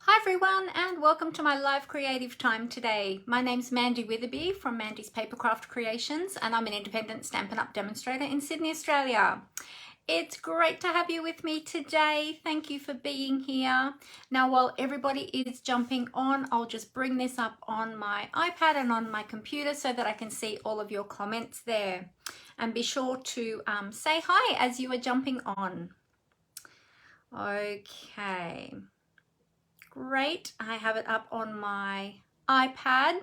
Hi everyone, and welcome to my live creative time today. My name's Mandy Witherby from Mandy's Papercraft Creations, and I'm an independent Stampin' Up demonstrator in Sydney, Australia. It's great to have you with me today. Thank you for being here. Now, while everybody is jumping on, I'll just bring this up on my iPad and on my computer so that I can see all of your comments there. And be sure to say hi as you are jumping on. Okay. Great, I have it up on my iPad,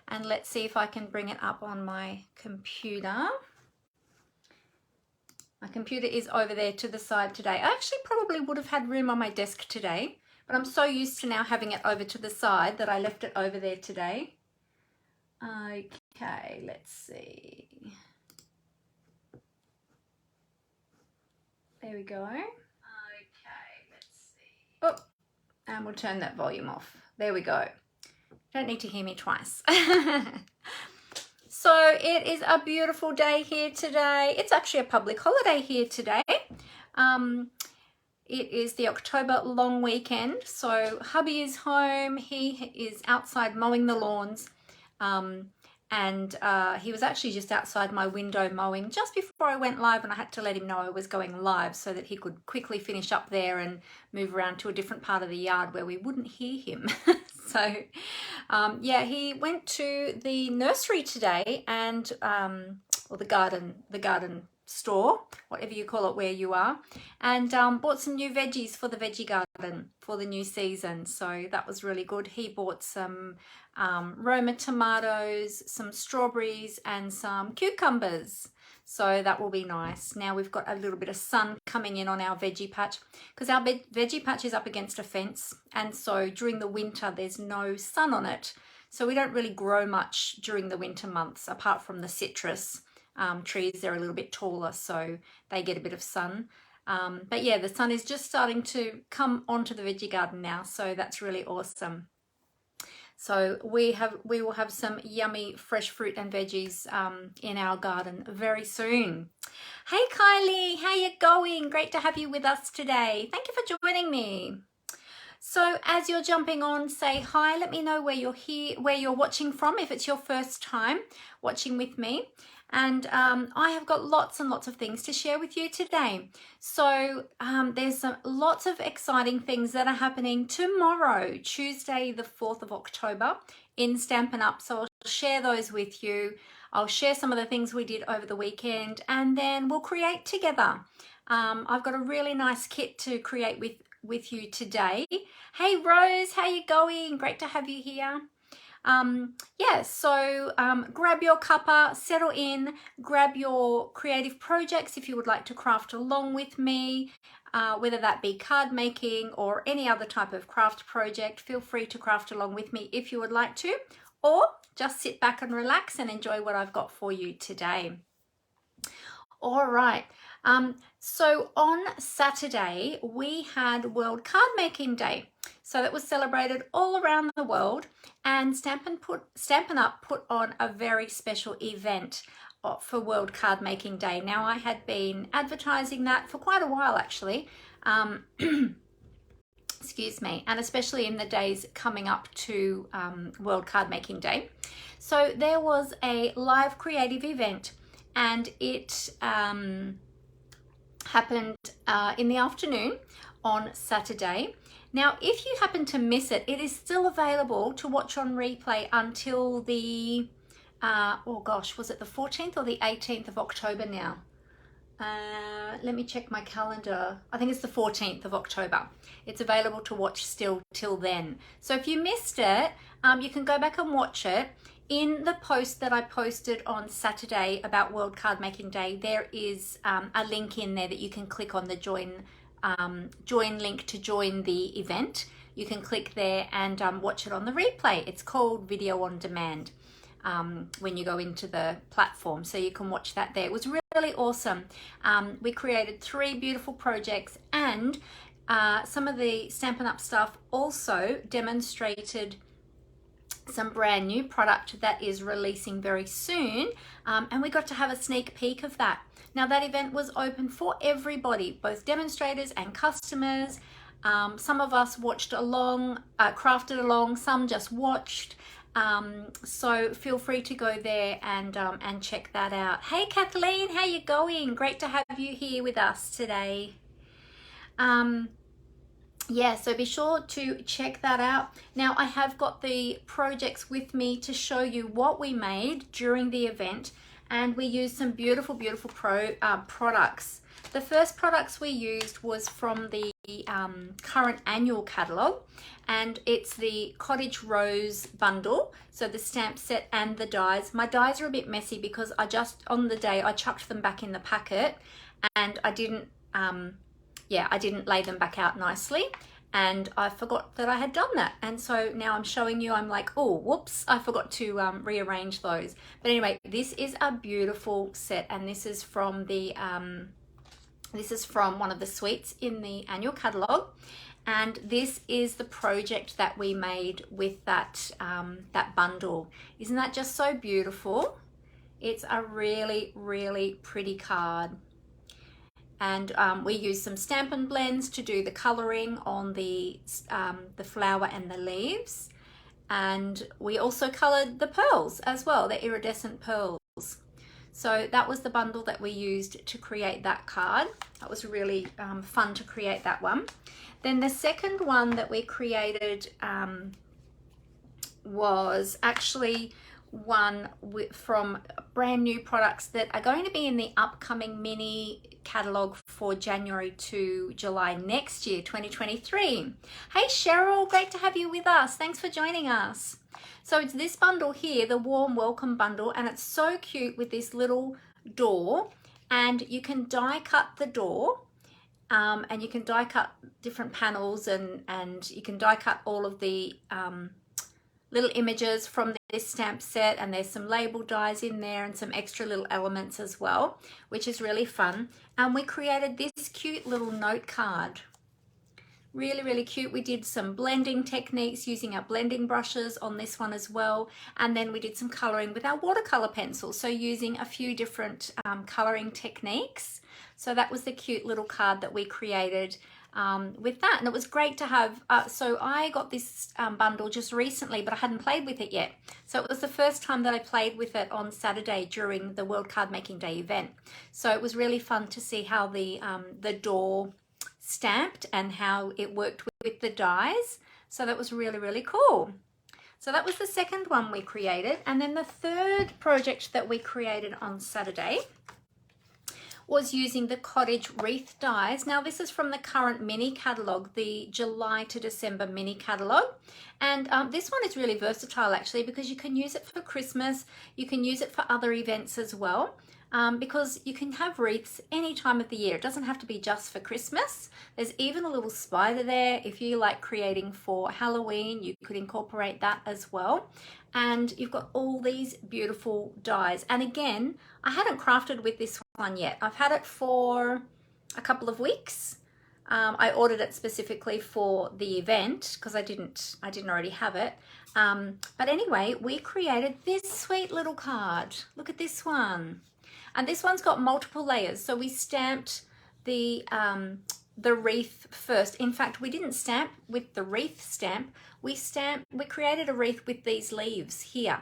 and let's see if I can bring it up on my computer. My computer is over there to the side today. I actually probably would have had room on my desk today, but I'm so used to now having it over to the side that I left it over there today. Okay, let's see. There we go. Okay, let's see. Oh. And we'll turn that volume off. There we go. Don't need to hear me twice. So it is a beautiful day here today. It's actually a public holiday here today. It is the October long weekend. So hubby is home. He is outside mowing the lawns. And he was actually just outside my window mowing just before I went live, and I had to let him know I was going live so that he could quickly finish up there and move around to a different part of the yard where we wouldn't hear him. So yeah, he went to the nursery today and or the garden store, whatever you call it where you are, and bought some new veggies for the veggie garden for the new season. So that was really good. He bought some Roma tomatoes, some strawberries, and some cucumbers. So that will be nice. Now we've got a little bit of sun coming in on our veggie patch because our veggie patch is up against a fence, and so during the winter there's no sun on it. So we don't really grow much during the winter months apart from the citrus trees. They're a little bit taller, so they get a bit of sun. But yeah, the sun is just starting to come onto the veggie garden now, so that's really awesome. So we will have some yummy fresh fruit and veggies in our garden very soon. Hey Kylie, how you going? Great to have you with us today. Thank you for joining me. So as you're jumping on, say hi. Let me know where you're here, where you're watching from, if it's your first time watching with me. And I have got lots and lots of things to share with you today. So there's lots of exciting things that are happening tomorrow, Tuesday, the 4th of October in Stampin' Up. So I'll share those with you. I'll share some of the things we did over the weekend, and then we'll create together. I've got a really nice kit to create with you today. Hey Rose, how you going? Great to have you here. Yeah, so grab your cuppa, settle in, grab your creative projects if you would like to craft along with me, whether that be card making or any other type of craft project. Feel free to craft along with me if you would like to, or just sit back and relax and enjoy what I've got for you today. All right, so on Saturday we had World Cardmaking Day. So that was celebrated all around the world, and Stampin' Up put on a very special event for World Cardmaking Day. Now I had been advertising that for quite a while actually, excuse me, and especially in the days coming up to World Cardmaking Day. So there was a live creative event, and it happened in the afternoon on Saturday. Now, if you happen to miss it, it is still available to watch on replay until the, oh gosh, was it the 14th or the 18th of October now? Let me check my calendar. I think it's the 14th of October. It's available to watch still till then. So if you missed it, you can go back and watch it. In the post that I posted on Saturday about World Cardmaking Day, there is a link in there that you can click on the join link to join the event. You can click there and watch it on the replay. It's called Video on Demand when you go into the platform, so you can watch that there. It was really awesome. We created 3 beautiful projects, and some of the Stampin' Up staff also demonstrated some brand new product that is releasing very soon, and we got to have a sneak peek of that. Now that event was open for everybody, both demonstrators and customers, Some of us watched along, crafted along, some just watched. So feel free to go there and check that out. Hey Kathleen, how you going? Great to have you here with us today. Yeah, so be sure to check that out. Now I have got the projects with me to show you what we made during the event, and we used some beautiful products. The first products we used was from the current annual catalogue, and it's the Cottage Rose bundle, so the stamp set and the dies. My dies are a bit messy because I just on the day I chucked them back in the packet, and I didn't lay them back out nicely, and I forgot that I had done that, and so now I'm showing you. I'm like, oh whoops, I forgot to rearrange those. But anyway, this is a beautiful set, and this is from the this is from one of the suites in the annual catalogue, and this is the project that we made with that that bundle. Isn't that just so beautiful? It's a really, really pretty card. And we used some Stampin' Blends to do the colouring on the flower and the leaves. And we also coloured the pearls as well, the iridescent pearls. So that was the bundle that we used to create that card. That was really fun to create that one. Then the second one that we created was actually one from brand new products that are going to be in the upcoming mini catalogue for January to July next year, 2023. Hey Cheryl, great to have you with us. Thanks for joining us. So it's this bundle here, the Warm Welcome bundle, and it's so cute with this little door, and you can die cut the door, and you can die cut different panels, and you can die cut all of the little images from this stamp set, and there's some label dies in there and some extra little elements as well, which is really fun. And we created this cute little note card. Really, really cute. We did some blending techniques using our blending brushes on this one as well. And then we did some coloring with our watercolor pencils. So using a few different coloring techniques. So that was the cute little card that we created with that. And it was great to have. So I got this bundle just recently, but I hadn't played with it yet. So it was the first time that I played with it on Saturday during the World Cardmaking Day event. So it was really fun to see how the door stamped and how it worked with the dies. So that was really, really cool. So that was the second one we created. And then the third project that we created on Saturday was using the Cottage Wreath dies. Now this is from the current mini catalogue, the July to December mini catalogue. And this one is really versatile actually, because you can use it for Christmas, you can use it for other events as well. Because you can have wreaths any time of the year. It doesn't have to be just for Christmas. There's even a little spider there. If you like creating for Halloween, you could incorporate that as well. And you've got all these beautiful dies. And again, I hadn't crafted with this one yet. I've had it for a couple of weeks. I ordered it specifically for the event because I didn't already have it. But anyway, we created this sweet little card. Look at this one. And this one's got multiple layers. So we stamped the wreath first. In fact, we didn't stamp with the wreath stamp. We created a wreath with these leaves here.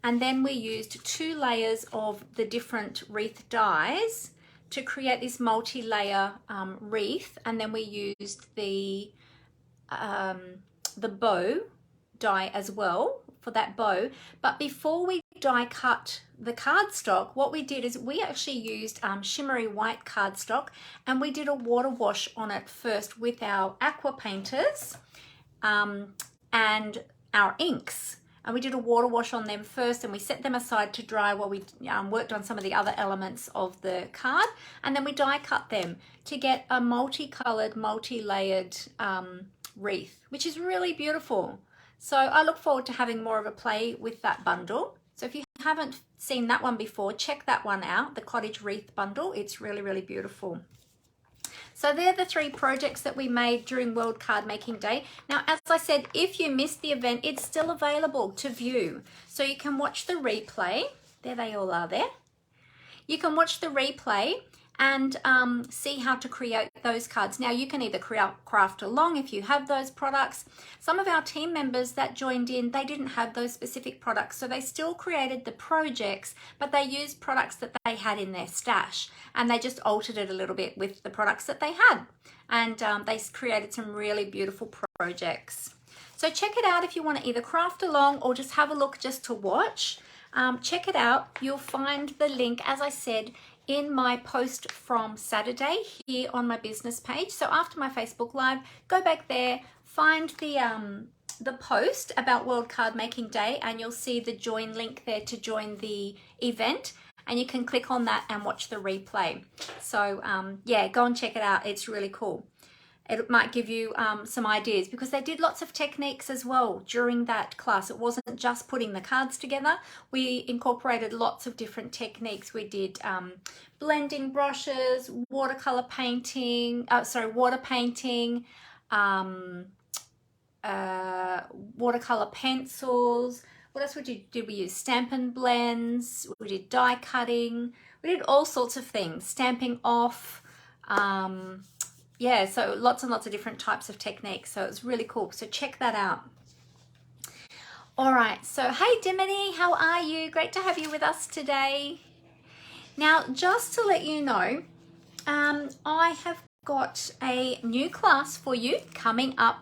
And then we used 2 layers of the different wreath dies to create this multi-layer wreath. And then we used the bow die as well for that bow. But before we die cut the cardstock, what we did is we actually used shimmery white cardstock, and we did a water wash on it first with our aqua painters and our inks. And we did a water wash on them first, and we set them aside to dry while we worked on some of the other elements of the card. And then we die cut them to get a multicolored, multi-layered wreath, which is really beautiful. So I look forward to having more of a play with that bundle. So if you haven't seen that one before, check that one out, the Cottage Wreath bundle. It's really, really beautiful. So they're the 3 projects that we made during World Cardmaking Day. Now, as I said, if you missed the event, it's still available to view. So you can watch the replay. There they all are there. You can watch the replay, and see how to create those cards. Now you can either craft along if you have those products. Some of our team members that joined in, they didn't have those specific products, so they still created the projects, but they used products that they had in their stash, and they just altered it a little bit with the products that they had, and they created some really beautiful projects. So check it out if you want to either craft along or just have a look just to watch. Check it out. You'll find the link, as I said, in my post from Saturday here on my business page. So after my Facebook Live, go back there, find the post about World Card Making Day, and you'll see the join link there to join the event, and you can click on that and watch the replay. So yeah, go and check it out. It's really cool. It might give you some ideas, because they did lots of techniques as well during that class. It wasn't just putting the cards together. We incorporated lots of different techniques. We did blending brushes, watercolor painting, water painting, watercolor pencils. What else did we use? Stampin' blends. We did die cutting. We did all sorts of things. Stamping off. Yeah, so lots and lots of different types of techniques. So it's really cool. So check that out. All right. So hey, Dimity, how are you? Great to have you with us today. Now, just to let you know, I have got a new class for you coming up.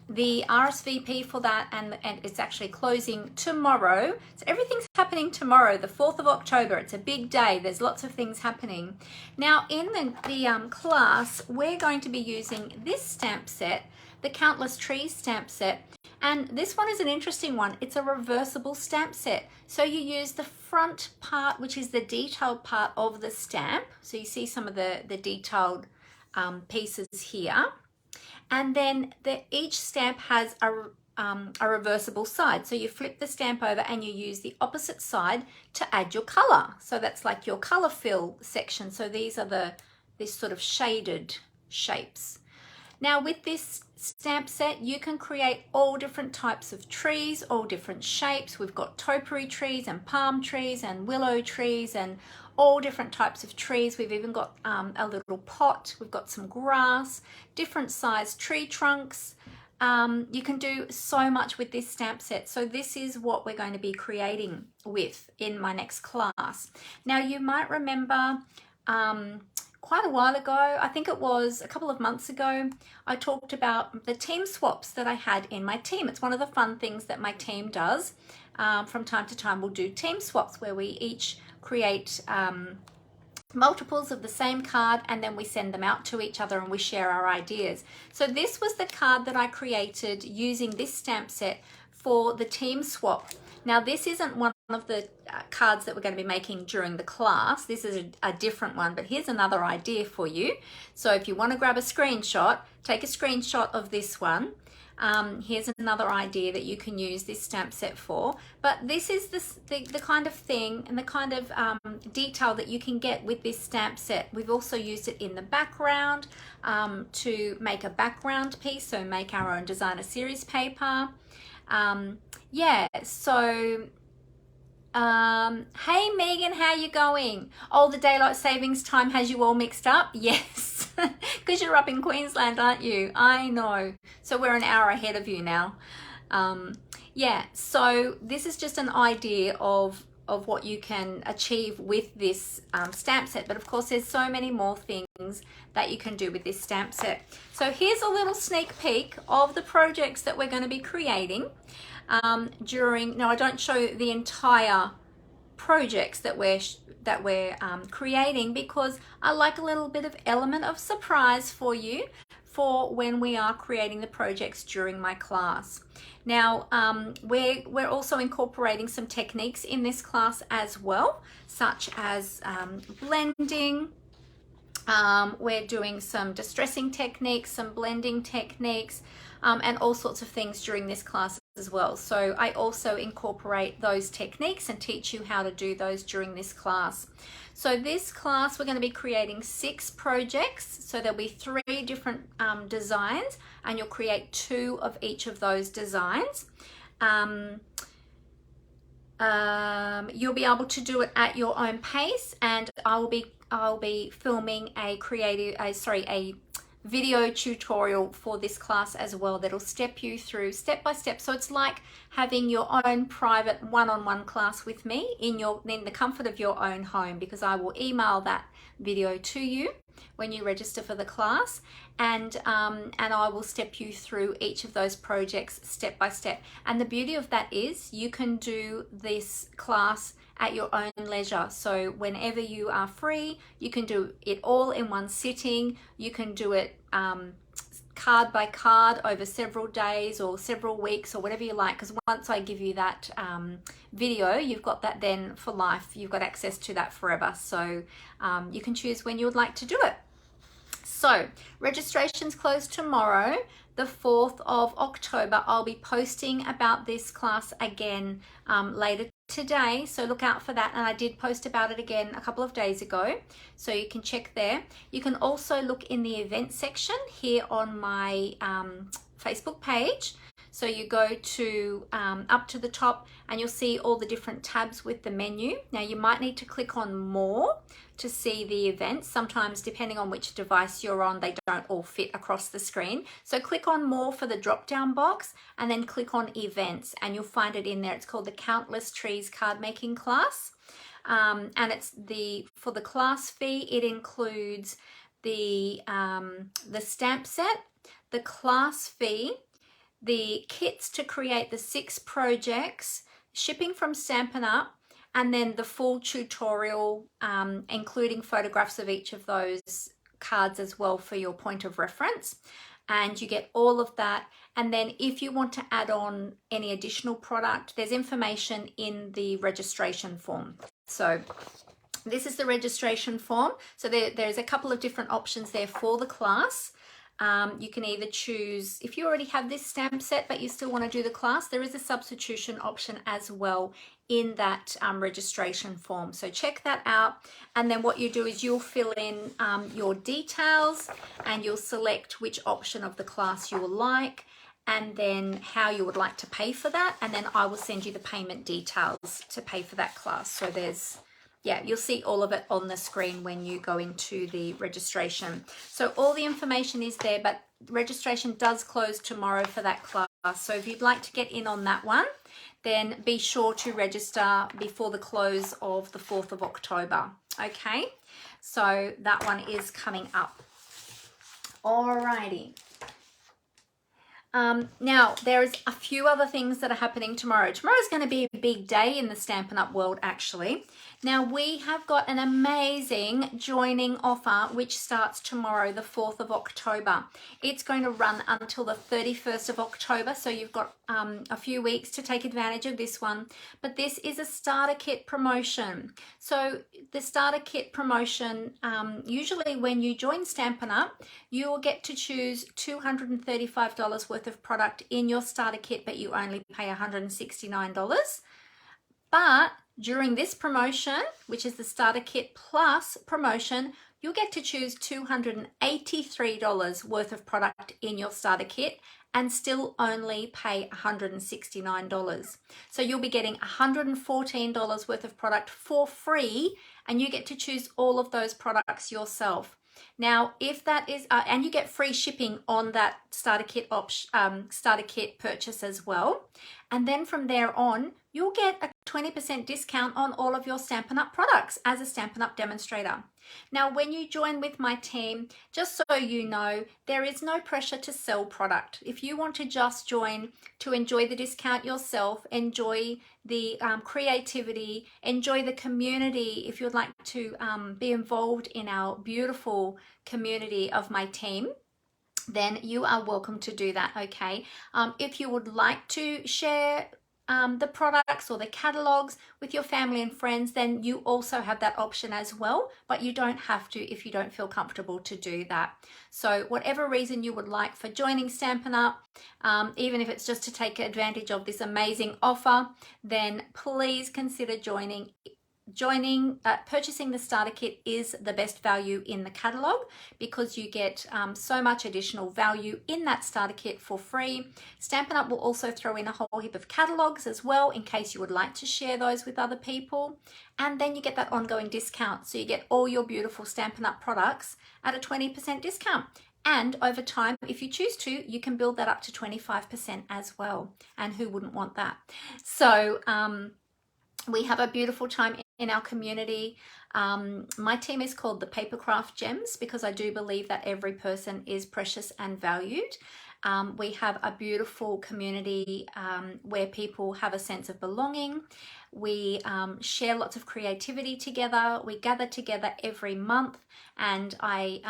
The RSVP for that, and it's actually closing tomorrow. So everything's happening tomorrow, the 4th of October. It's a big day. There's lots of things happening. Now, in the class, we're going to be using this stamp set, the Countless Trees stamp set. And this one is an interesting one. It's a reversible stamp set. So you use the front part, which is the detailed part of the stamp. So you see some of the detailed pieces here. And then each stamp has a reversible side. So you flip the stamp over and you use the opposite side to add your color. So that's like your color fill section. So these are this sort of shaded shapes. Now with this stamp set, you can create all different types of trees, all different shapes. We've got topiary trees and palm trees and willow trees and all different types of trees. We've even got a little pot. We've got some grass, different sized tree trunks. You can do so much with this stamp set. So this is what we're going to be creating with in my next class. Now you might remember quite a while ago, I think it was a couple of months ago, I talked about the team swaps that I had in my team. It's one of the fun things that my team does. From time to time, we'll do team swaps where we each create multiples of the same card, and then we send them out to each other and we share our ideas. So this was the card that I created using this stamp set for the team swap. Now this isn't one of the cards that we're going to be making during the class. This is a different one, but here's another idea for you. So if you want to grab a screenshot, take a screenshot of this one. Here's another idea that you can use this stamp set for. But this is the kind of thing and the kind of detail that you can get with this stamp set. We've also used it in the background to make a background piece, so make our own designer series paper. Yeah, so hey Megan, how you going? Oh, the daylight savings time has you all mixed up? Yes, because you're up in Queensland, aren't you? I know. So we're an hour ahead of you now. Yeah, so this is just an idea of what you can achieve with this stamp set, but of course there's so many more things that you can do with this stamp set. So here's a little sneak peek of the projects that we're going to be creating now I don't show the entire projects that we're creating, because I like a little bit of element of surprise for you for when we are creating the projects during my class. Now we're also incorporating some techniques in this class as well, such as blending. We're doing some distressing techniques, some blending techniques, and all sorts of things during this class as well. So I also incorporate those techniques and teach you how to do those during this class. So this class, we're going to be creating 6 projects. So there'll be 3 different designs, and you'll create 2 of each of those designs. You'll be able to do it at your own pace, and I will be I'll be filming a video tutorial for this class as well that'll step you through step by step. So it's like having your own private one-on-one class with me in the comfort of your own home, because I will email that video to you when you register for the class, and I will step you through each of those projects step by step. And the beauty of that is you can do this class at your own leisure. So whenever you are free, you can do it all in one sitting. You can do it card by card over several days or several weeks or whatever you like, because once I give you that video, you've got that then for life. You've got access to that forever. So you can choose when you would like to do it. So registration's closed tomorrow, the 4th of October. I'll be posting about this class again later today, so look out for that. And I did post about it again a couple of days ago, so you can check there. You can also look in the event section here on my Facebook page. So you go to up to the top and you'll see all the different tabs with the menu. Now you might need to click on more to see the events. Sometimes depending on which device you're on, they don't all fit across the screen. So click on more for the drop down box and then click on events and you'll find it in there. It's called the Countless Trees card making class. And it's for the class fee, it includes the stamp set, the class fee, the kits to create the 6 projects, shipping from Stampin' Up, and then the full tutorial, including photographs of each of those cards as well for your point of reference. And you get all of that. And then if you want to add on any additional product, there's information in the registration form. So this is the registration form. So there's a couple of different options there for the class. You can either choose, if you already have this stamp set but you still want to do the class, there is a substitution option as well in that registration form. So check that out, and then what you do is you'll fill in your details and you'll select which option of the class you will like and then how you would like to pay for that, and then I will send you the payment details to pay for that class. So you'll see all of it on the screen when you go into the registration. So all the information is there, but registration does close tomorrow for that class. So if you'd like to get in on that one, then be sure to register before the close of the 4th of October. Okay, so that one is coming up. Alrighty. Now, there's a few other things that are happening tomorrow. Tomorrow is going to be a big day in the Stampin' Up world, actually. Now, we have got an amazing joining offer which starts tomorrow, the 4th of October. It's going to run until the 31st of October, so you've got a few weeks to take advantage of this one. But this is a starter kit promotion. So the starter kit promotion, usually when you join Stampin' Up, you will get to choose $235 worth of product in your starter kit, but you only pay $169. But during this promotion, which is the starter kit plus promotion, you'll get to choose $283 worth of product in your starter kit and still only pay $169. So you'll be getting $114 worth of product for free, and you get to choose all of those products yourself. Now, if that is, and you get free shipping on that starter kit purchase as well. And then from there on, you'll get a 20% discount on all of your Stampin' Up products as a Stampin' Up demonstrator. Now, when you join with my team, just so you know, there is no pressure to sell product. If you want to just join to enjoy the discount yourself, enjoy the creativity, enjoy the community, if you'd like to be involved in our beautiful community of my team, then you are welcome to do that, okay? If you would like to share the products or the catalogs with your family and friends, then you also have that option as well, but you don't have to if you don't feel comfortable to do that. So whatever reason you would like for joining Stampin' Up, even if it's just to take advantage of this amazing offer, then please consider joining. purchasing the starter kit is the best value in the catalog, because you get so much additional value in that starter kit for free. Stampin' Up will also throw in a whole heap of catalogs as well, in case you would like to share those with other people. And then you get that ongoing discount. So you get all your beautiful Stampin' Up products at a 20% discount. And over time, if you choose to, you can build that up to 25% as well. And who wouldn't want that? So we have a beautiful time in our community. My team is called the Papercraft Gems, because I do believe that every person is precious and valued. We have a beautiful community where people have a sense of belonging. We share lots of creativity together. We gather together every month, and I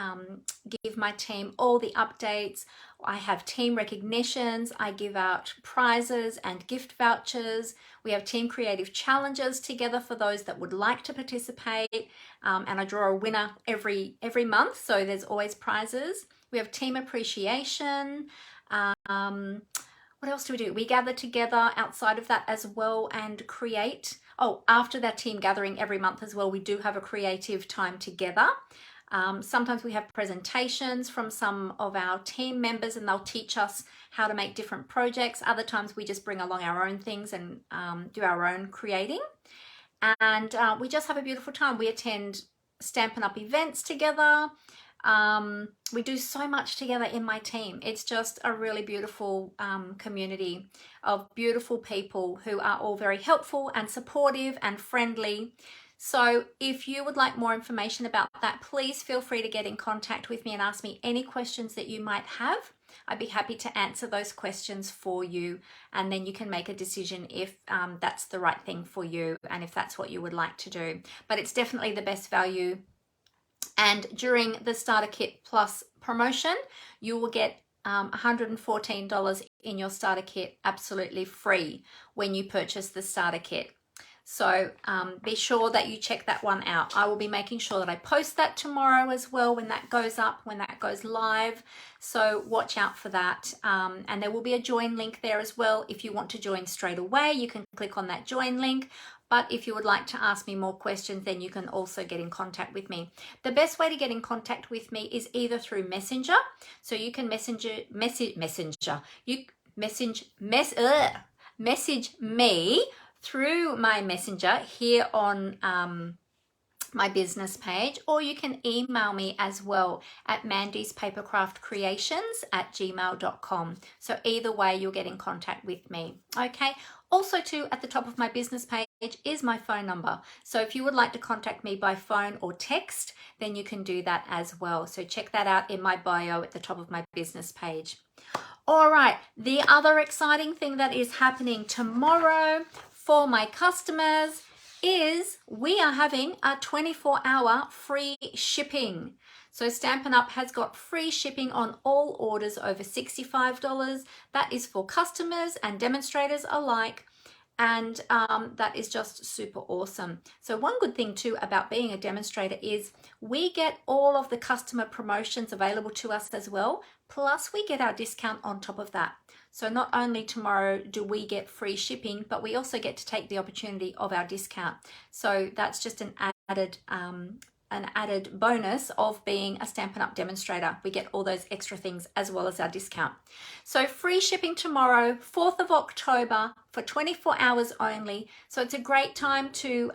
give my team all the updates. I have team recognitions. I give out prizes and gift vouchers. We have team creative challenges together for those that would like to participate, and I draw a winner every month, so there's always prizes. We have team appreciation. What else do we do? We gather together outside of that as well and create. Oh, after that team gathering every month as well, we do have a creative time together. Sometimes we have presentations from some of our team members, and they'll teach us how to make different projects. Other times we just bring along our own things and do our own creating. And we just have a beautiful time. We attend Stampin' Up events together. We do so much together in my team. It's just a really beautiful community of beautiful people who are all very helpful and supportive and friendly. So if you would like more information about that, please feel free to get in contact with me and ask me any questions that you might have. I'd be happy to answer those questions for you, and then you can make a decision if that's the right thing for you and if that's what you would like to do. But it's definitely the best value. And during the Starter Kit Plus promotion, you will get $114 in your starter kit absolutely free when you purchase the starter kit. So be sure that you check that one out. I will be making sure that I post that tomorrow as well when that goes up, when that goes live. So watch out for that. And there will be a join link there as well. If you want to join straight away, you can click on that join link. But if you would like to ask me more questions, then you can also get in contact with me. The best way to get in contact with me is either through Messenger. So you can message me through my Messenger here on my business page, or you can email me as well at mandyspapercraftcreations@gmail.com. So either way, you'll get in contact with me. Okay. Also too, at the top of my business page is my phone number. So if you would like to contact me by phone or text, then you can do that as well. So check that out in my bio at the top of my business page. All right, the other exciting thing that is happening tomorrow for my customers is we are having a 24-hour free shipping. So Stampin' Up has got free shipping on all orders over $65. That is for customers and demonstrators alike. And that is just super awesome. So one good thing too about being a demonstrator is we get all of the customer promotions available to us as well. Plus we get our discount on top of that. So not only tomorrow do we get free shipping, but we also get to take the opportunity of our discount. So that's just an added bonus of being a Stampin' Up demonstrator. We get all those extra things as well as our discount. So free shipping tomorrow, 4th of October for 24 hours only. So it's a great time to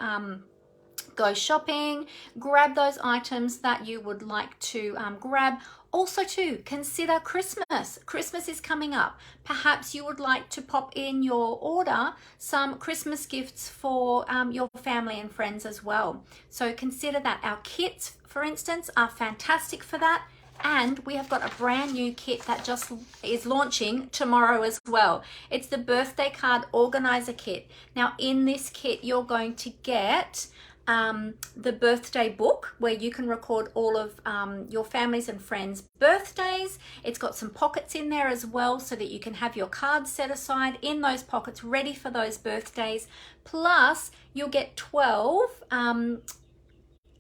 go shopping, grab those items that you would like to grab. Also too, consider Christmas. Christmas is coming up. Perhaps you would like to pop in your order some Christmas gifts for your family and friends as well. So consider that. Our kits, for instance, are fantastic for that. And we have got a brand new kit that just is launching tomorrow as well. It's the birthday card organizer kit. Now in this kit, you're going to get the birthday book where you can record all of your families and friends' birthdays. It's got some pockets in there as well so that you can have your cards set aside in those pockets ready for those birthdays. Plus you'll get 12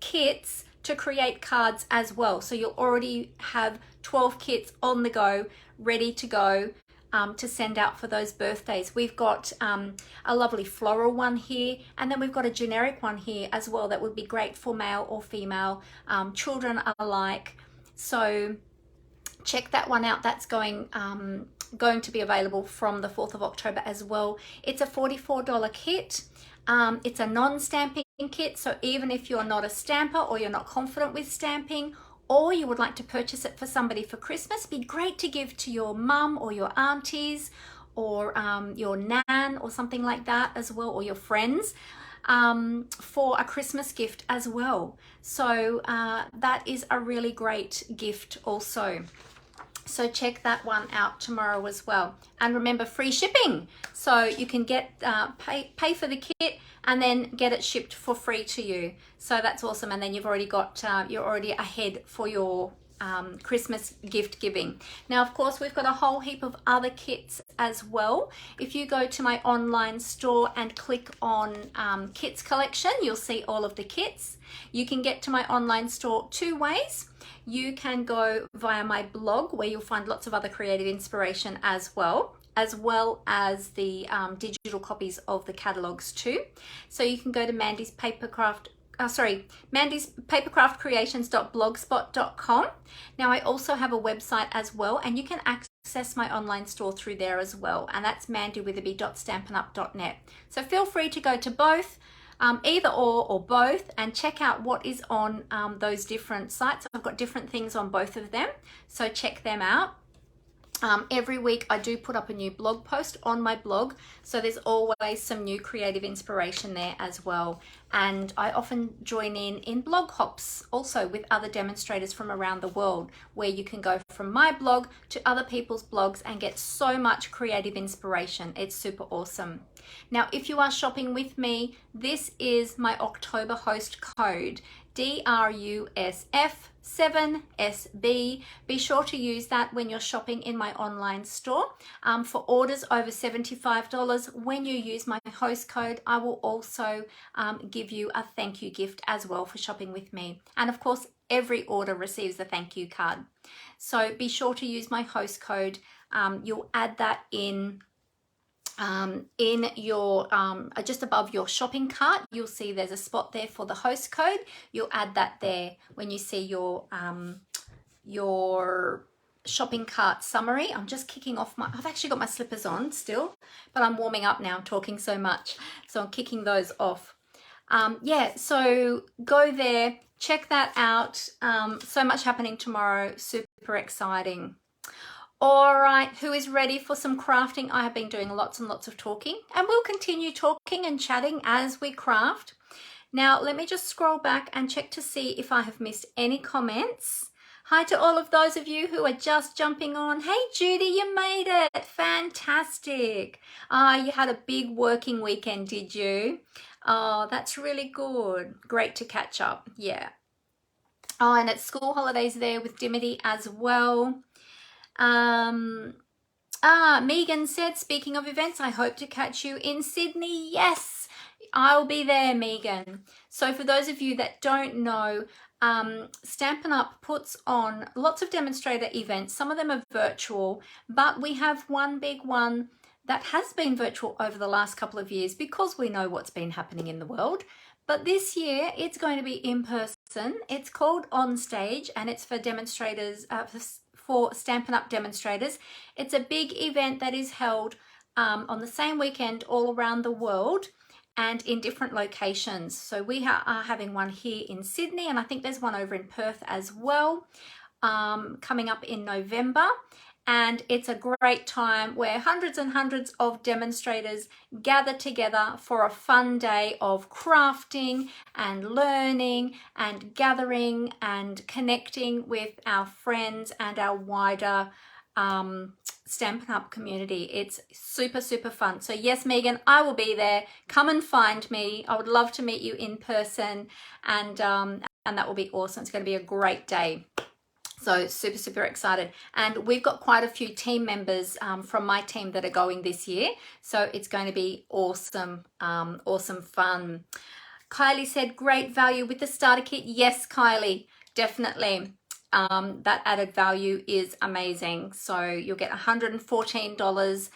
kits to create cards as well. So you'll already have 12 kits on the go, ready to go to send out for those birthdays. We've got a lovely floral one here, and then we've got a generic one here as well that would be great for male or female, children alike. So check that one out. That's going to be available from the 4th of October as well. It's a $44 kit. It's a non-stamping kit, so even if you're not a stamper or you're not confident with stamping, or you would like to purchase it for somebody for Christmas, it'd be great to give to your mum or your aunties or your nan or something like that as well, or your friends, for a Christmas gift as well. So that is a really great gift also. So check that one out tomorrow as well. And remember, free shipping. So you can get pay for the kit and then get it shipped for free to you. So that's awesome. And then you've already got, you're already ahead for your Christmas gift giving. Now, of course, we've got a whole heap of other kits as well. If you go to my online store and click on kits collection, you'll see all of the kits. You can get to my online store two ways. You can go via my blog, where you'll find lots of other creative inspiration as well as the digital copies of the catalogs too. So you can go to Mandy's papercraftcreations.blogspot.com. Now I also have a website as well, and you can access my online store through there as well, and that's mandywitherby.stampinup.net. So feel free to go to both, either or both, and check out what is on those different sites. I've got different things on both of them, so check them out. Every week I do put up a new blog post on my blog, so there's always some new creative inspiration there as well. And I often join in blog hops also with other demonstrators from around the world, where you can go from my blog to other people's blogs and get so much creative inspiration. It's super awesome. Now, if you are shopping with me, this is my October host code, DRUSF7SB. Be sure to use that when you're shopping in my online store. For orders over $75, when you use my host code, I will also give you a thank you gift as well for shopping with me. And of course, every order receives a thank you card. So be sure to use my host code. You'll add that in your just above your shopping cart. You'll see there's a spot there for the host code. You'll add that there when you see your shopping cart summary. I'm just kicking off I've actually got my slippers on still, but I'm warming up now, I'm talking so much, so I'm kicking those off. Yeah, so go there, check that out. So much happening tomorrow, super exciting. All right, who is ready for some crafting? I have been doing lots and lots of talking, and we'll continue talking and chatting as we craft. Now, let me just scroll back and check to see if I have missed any comments. Hi to all of those of you who are just jumping on. Hey, Judy, you made it. Fantastic. You had a big working weekend, did you? Oh, that's really good. Great to catch up. Yeah. Oh, and it's school holidays there with Dimity as well. Megan said, speaking of events, I hope to catch you in Sydney. Yes, I'll be there, Megan. So for those of you that don't know, Stampin' Up puts on lots of demonstrator events. Some of them are virtual, but we have one big one that has been virtual over the last couple of years because we know what's been happening in the world. But this year it's going to be in person. It's called On Stage, and it's for demonstrators, for Stampin' Up demonstrators. It's a big event that is held on the same weekend all around the world and in different locations. So we are having one here in Sydney, and I think there's one over in Perth as well, coming up in November. And it's a great time where hundreds and hundreds of demonstrators gather together for a fun day of crafting and learning and gathering and connecting with our friends and our wider Stampin' Up community. It's super, super fun. So yes, Megan, I will be there. Come and find me. I would love to meet you in person, and that will be awesome. It's going to be a great day. So super, super excited. And we've got quite a few team members from my team that are going this year. So it's going to be awesome, awesome fun. Kylie said, great value with the starter kit. Yes, Kylie, definitely. that added value is amazing. So you'll get $114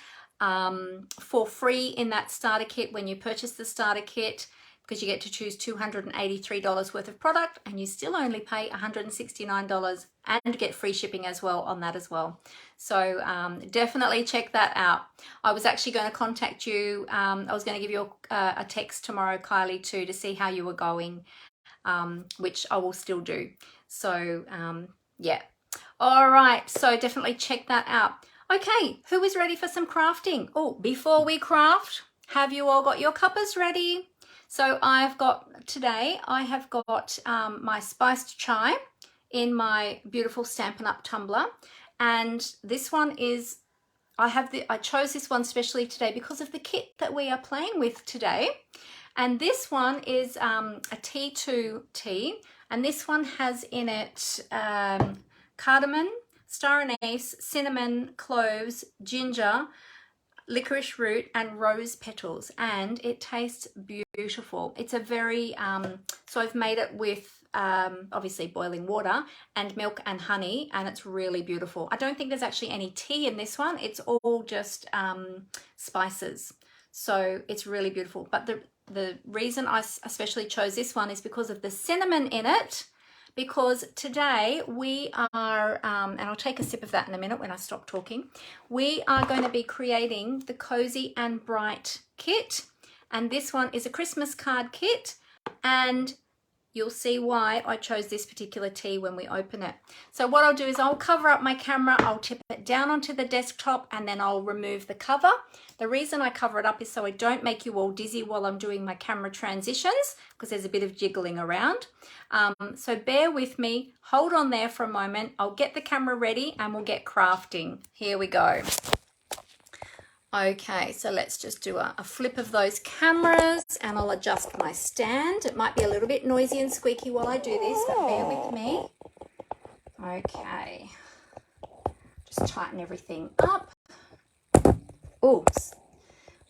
for free in that starter kit when you purchase the starter kit, because you get to choose $283 worth of product, and you still only pay $169 and get free shipping as well on that as well. So definitely check that out. I was actually going to contact you. I was going to give you a text tomorrow, Kylie, too, to see how you were going, which I will still do. So yeah. All right. So definitely check that out. Okay. Who is ready for some crafting? Oh, before we craft, have you all got your cuppers ready? So I've got, today I have got my spiced chai in my beautiful Stampin' Up tumbler. And this one is, I chose this one specially today because of the kit that we are playing with today. And this one is a T2 tea. And this one has in it cardamom, star anise, cinnamon, cloves, ginger, licorice root and rose petals, and it tastes beautiful. It's a very so I've made it with obviously boiling water and milk and honey, and it's really beautiful. I don't think there's actually any tea in this one. It's all just spices, so it's really beautiful. But the reason I especially chose this one is because of the cinnamon in it, because today we are, and I'll take a sip of that in a minute when I stop talking, we are going to be creating the Cozy and Bright kit. And this one is a Christmas card kit, and you'll see why I chose this particular tea when we open it. So what I'll do is I'll cover up my camera, I'll tip it down onto the desktop, and then I'll remove the cover. The reason I cover it up is so I don't make you all dizzy while I'm doing my camera transitions, because there's a bit of jiggling around. So bear with me, hold on there for a moment. I'll get the camera ready and we'll get crafting. Here we go. Okay, so let's just do a flip of those cameras, and I'll adjust my stand. It might be a little bit noisy and squeaky while I do this, but bear with me. Okay, just tighten everything up. Oops,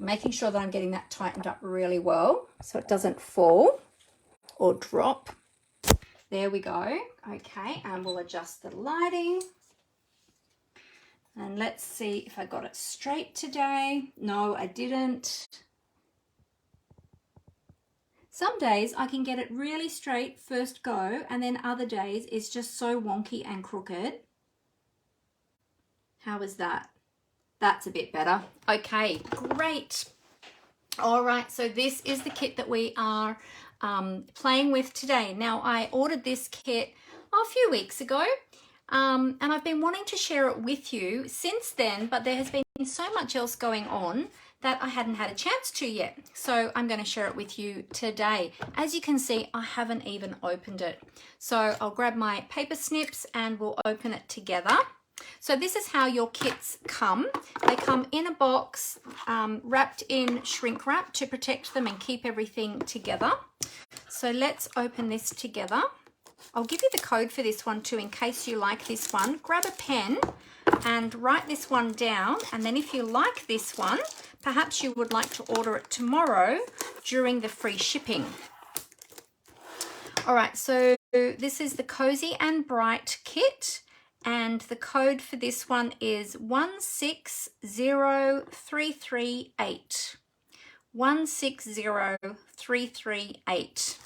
making sure that I'm getting that tightened up really well so it doesn't fall or drop. There we go. Okay, and we'll adjust the lighting. And let's see if I got it straight today. No, I didn't. Some days I can get it really straight first go, and then other days it's just so wonky and crooked. How is that? That's a bit better. Okay, great. All right, so this is the kit that we are playing with today. Now, I ordered this kit a few weeks ago. And I've been wanting to share it with you since then, but there has been so much else going on that I hadn't had a chance to yet. So I'm going to share it with you today. As you can see, I haven't even opened it. So I'll grab my paper snips and we'll open it together. So this is how your kits come. They come in a box, wrapped in shrink wrap to protect them and keep everything together. So let's open this together. I'll give you the code for this one too in case you like this one. Grab a pen and write this one down, and then if you like this one, perhaps you would like to order it tomorrow during the free shipping. All right, so this is the Cozy and Bright kit, and the code for this one is 160338. 160338.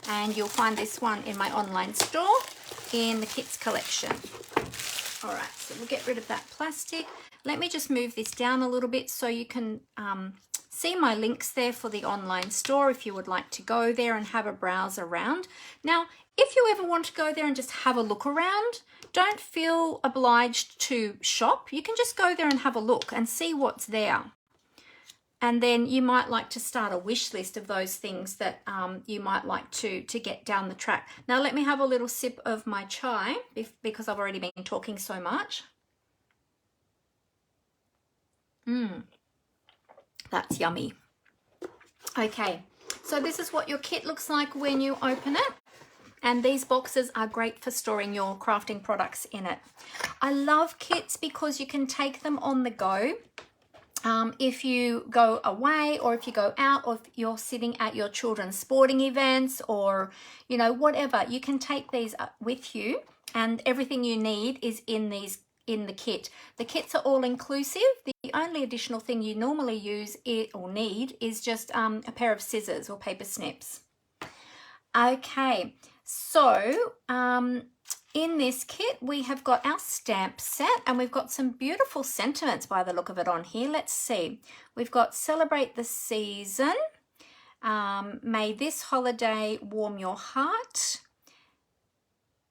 And you'll find this one in my online store in the kits collection. All right, so we'll get rid of that plastic. Let me just move this down a little bit so you can see my links there for the online store if you would like to go there and have a browse around. Now, if you ever want to go there and just have a look around, don't feel obliged to shop. You can just go there and have a look and see what's there. And then you might like to start a wish list of those things that you might like to get down the track. Now let me have a little sip of my chai because I've already been talking so much. That's yummy. Okay, so this is what your kit looks like when you open it. And these boxes are great for storing your crafting products in it. I love kits because you can take them on the go. If you go away, or if you go out, or if you're sitting at your children's sporting events, or, you know, whatever, you can take these with you, and everything you need is in the kit. The kits are all inclusive. The only additional thing you normally use or need is just a pair of scissors or paper snips. Okay, so in this kit, we have got our stamp set, and we've got some beautiful sentiments by the look of it on here. Let's see. We've got celebrate the season. May this holiday warm your heart.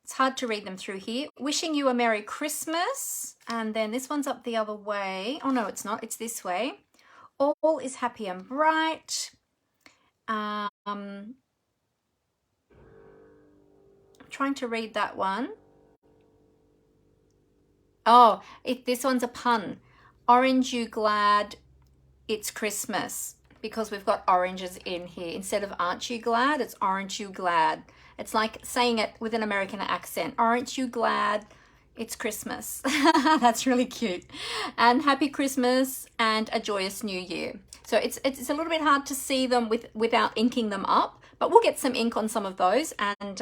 It's hard to read them through here. Wishing you a Merry Christmas. And then this one's up the other way. Oh, no, it's not. It's this way. All is happy and bright. I'm trying to read that one. Oh, this one's a pun. Orange you glad it's Christmas, because we've got oranges in here. Instead of aren't you glad, it's orange you glad. It's like saying it with an American accent. Aren't you glad it's Christmas? That's really cute. And happy Christmas and a joyous new year. So it's a little bit hard to see them without inking them up, but we'll get some ink on some of those, and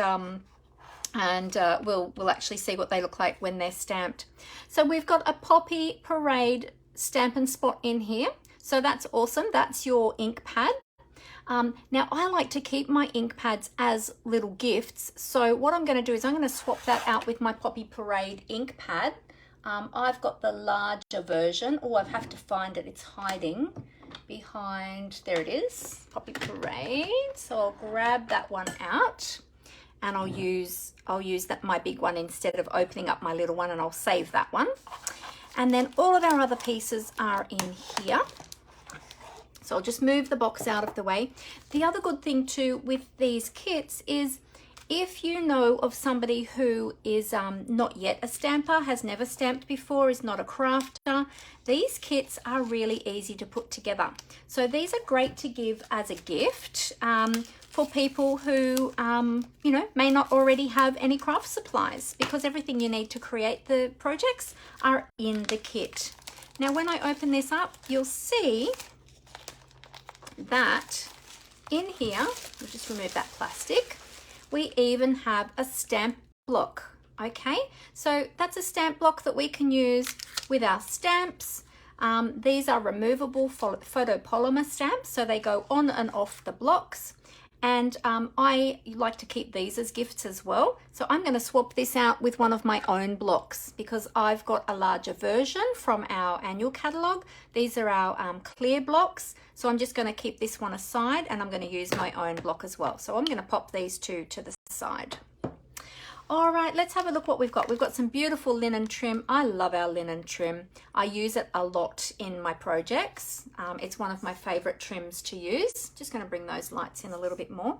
we'll actually see what they look like when they're stamped. So we've got a Poppy Parade Stampin' Spot in here. So that's awesome. That's your ink pad. Now I like to keep my ink pads as little gifts. So what I'm going to do is I'm going to swap that out with my Poppy Parade ink pad. I've got the larger version. Oh, I have to find it. It's hiding behind. There it is. Poppy Parade. So I'll grab that one out, and I'll use that my big one instead of opening up my little one, and I'll save that one. And then all of our other pieces are in here. So I'll just move the box out of the way. The other good thing too with these kits is if you know of somebody who is not yet a stamper, has never stamped before, is not a crafter, these kits are really easy to put together. So these are great to give as a gift for people who, you know, may not already have any craft supplies, because everything you need to create the projects are in the kit. Now, when I open this up, you'll see that in here, we'll just remove that plastic, we even have a stamp block. Okay, so that's a stamp block that we can use with our stamps. These are removable photopolymer stamps, so they go on and off the blocks. And I like to keep these as gifts as well. So I'm going to swap this out with one of my own blocks, because I've got a larger version from our annual catalogue. These are our clear blocks. So I'm just going to keep this one aside, and I'm going to use my own block as well. So I'm going to pop these two to the side. All right, let's have a look what we've got. We've got some beautiful linen trim. I love our linen trim. I use it a lot in my projects. It's one of my favorite trims to use. Just going to bring those lights in a little bit more.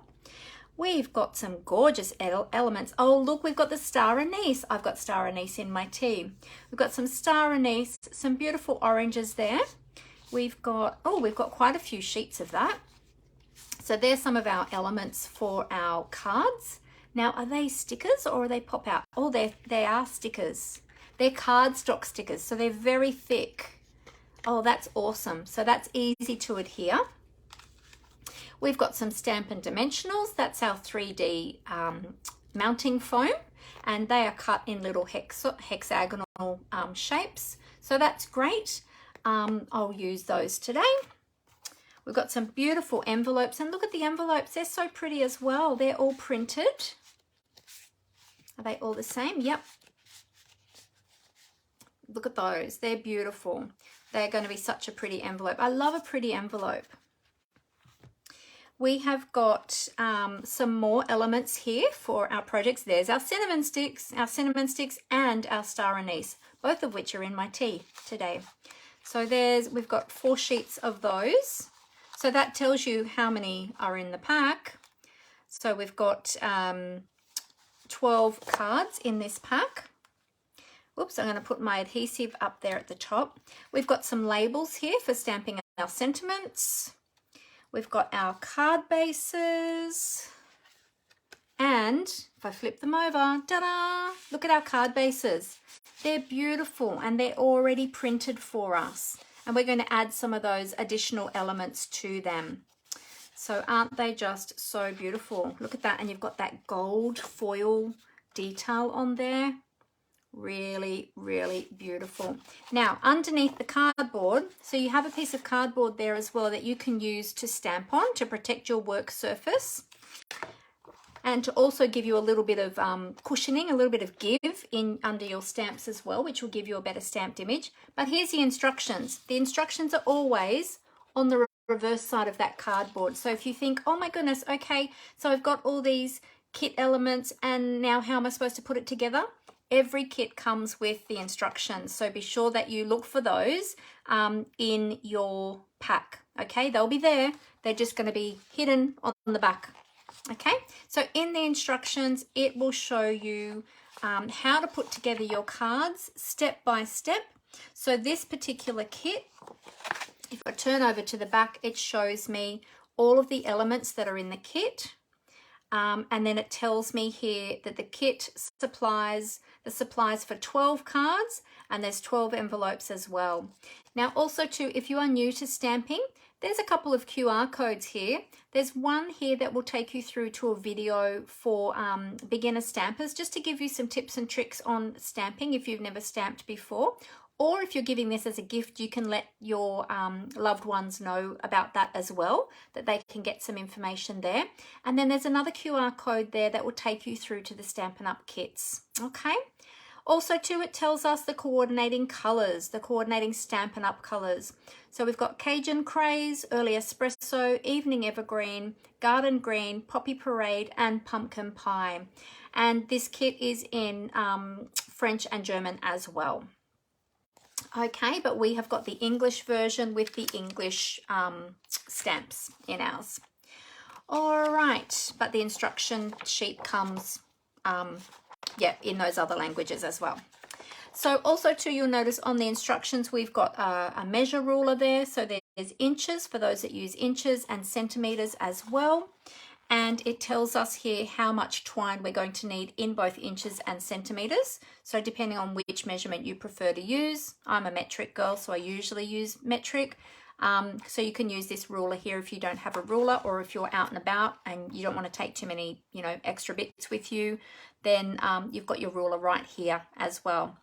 We've got some gorgeous elements. Oh, look, we've got the star anise. I've got star anise in my tea. We've got some star anise, some beautiful oranges there. We've got quite a few sheets of that. So there's some of our elements for our cards. Now, are they stickers or are they pop out? Oh, they are stickers. They're cardstock stickers, so they're very thick. Oh, that's awesome. So that's easy to adhere. We've got some Stampin' Dimensionals. That's our 3D mounting foam, and they are cut in little hexagonal shapes. So that's great. I'll use those today. We've got some beautiful envelopes, and look at the envelopes. They're so pretty as well. They're all printed. Are they all the same? Yep. Look at those. They're beautiful. They're going to be such a pretty envelope. I love a pretty envelope. We have got some more elements here for our projects. There's our cinnamon sticks, and our star anise, both of which are in my tea today. So we've got 4 sheets of those. So that tells you how many are in the pack. So we've got 12 cards in this pack. Oops, I'm going to put my adhesive up there at the top. We've got some labels here for stamping our sentiments. We've got our card bases. And if I flip them over, ta-da! Look at our card bases. They're beautiful, and they're already printed for us. and we're going to add some of those additional elements to them. So aren't they just so beautiful? Look at that, and you've got that gold foil detail on there. Really, really beautiful. Now, underneath the cardboard, so you have a piece of cardboard there as well that you can use to stamp on to protect your work surface, and to also give you a little bit of cushioning, a little bit of give in under your stamps as well, which will give you a better stamped image. But here's the instructions. The instructions are always on the reverse side of that cardboard. So if you think, oh my goodness, okay, so I've got all these kit elements and now how am I supposed to put it together? Every kit comes with the instructions, so be sure that you look for those in your pack. Okay, they'll be there. They're just going to be hidden on the back. Okay, so in the instructions, it will show you how to put together your cards step by step. So this particular kit, if I turn over to the back, it shows me all of the elements that are in the kit. And then it tells me here that the kit supplies for 12 cards, and there's 12 envelopes as well. Now also too, if you are new to stamping, there's a couple of QR codes here. There's one here that will take you through to a video for beginner stampers, just to give you some tips and tricks on stamping if you've never stamped before. Or if you're giving this as a gift, you can let your loved ones know about that as well, that they can get some information there. And then there's another QR code there that will take you through to the Stampin' Up kits. Okay. Also too, it tells us the coordinating colours, the coordinating Stampin' Up colours. So we've got Cajun Craze, Early Espresso, Evening Evergreen, Garden Green, Poppy Parade, and Pumpkin Pie. And this kit is in French and German as well. Okay, but we have got the English version with the English stamps in ours. All right, but the instruction sheet comes, in those other languages as well. So also too, you'll notice on the instructions, we've got a measure ruler there. So there's inches for those that use inches, and centimeters as well. And it tells us here how much twine we're going to need in both inches and centimeters. So depending on which measurement you prefer to use, I'm a metric girl, so I usually use metric. So you can use this ruler here if you don't have a ruler, or if you're out and about and you don't want to take too many, extra bits with you, then you've got your ruler right here as well.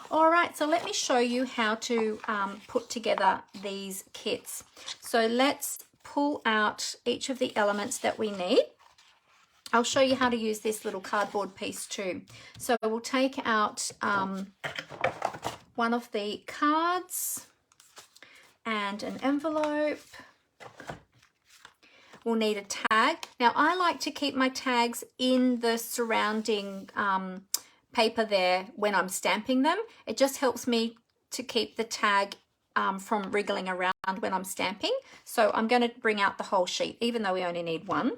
All right, so let me show you how to put together these kits. So let's pull out each of the elements that we need. I'll show you how to use this little cardboard piece too. So we'll take out one of the cards and an envelope. We'll need a tag. Now I like to keep my tags in the surrounding paper there when I'm stamping them. It just helps me to keep the tag from wriggling around when I'm stamping. So I'm going to bring out the whole sheet, even though we only need one.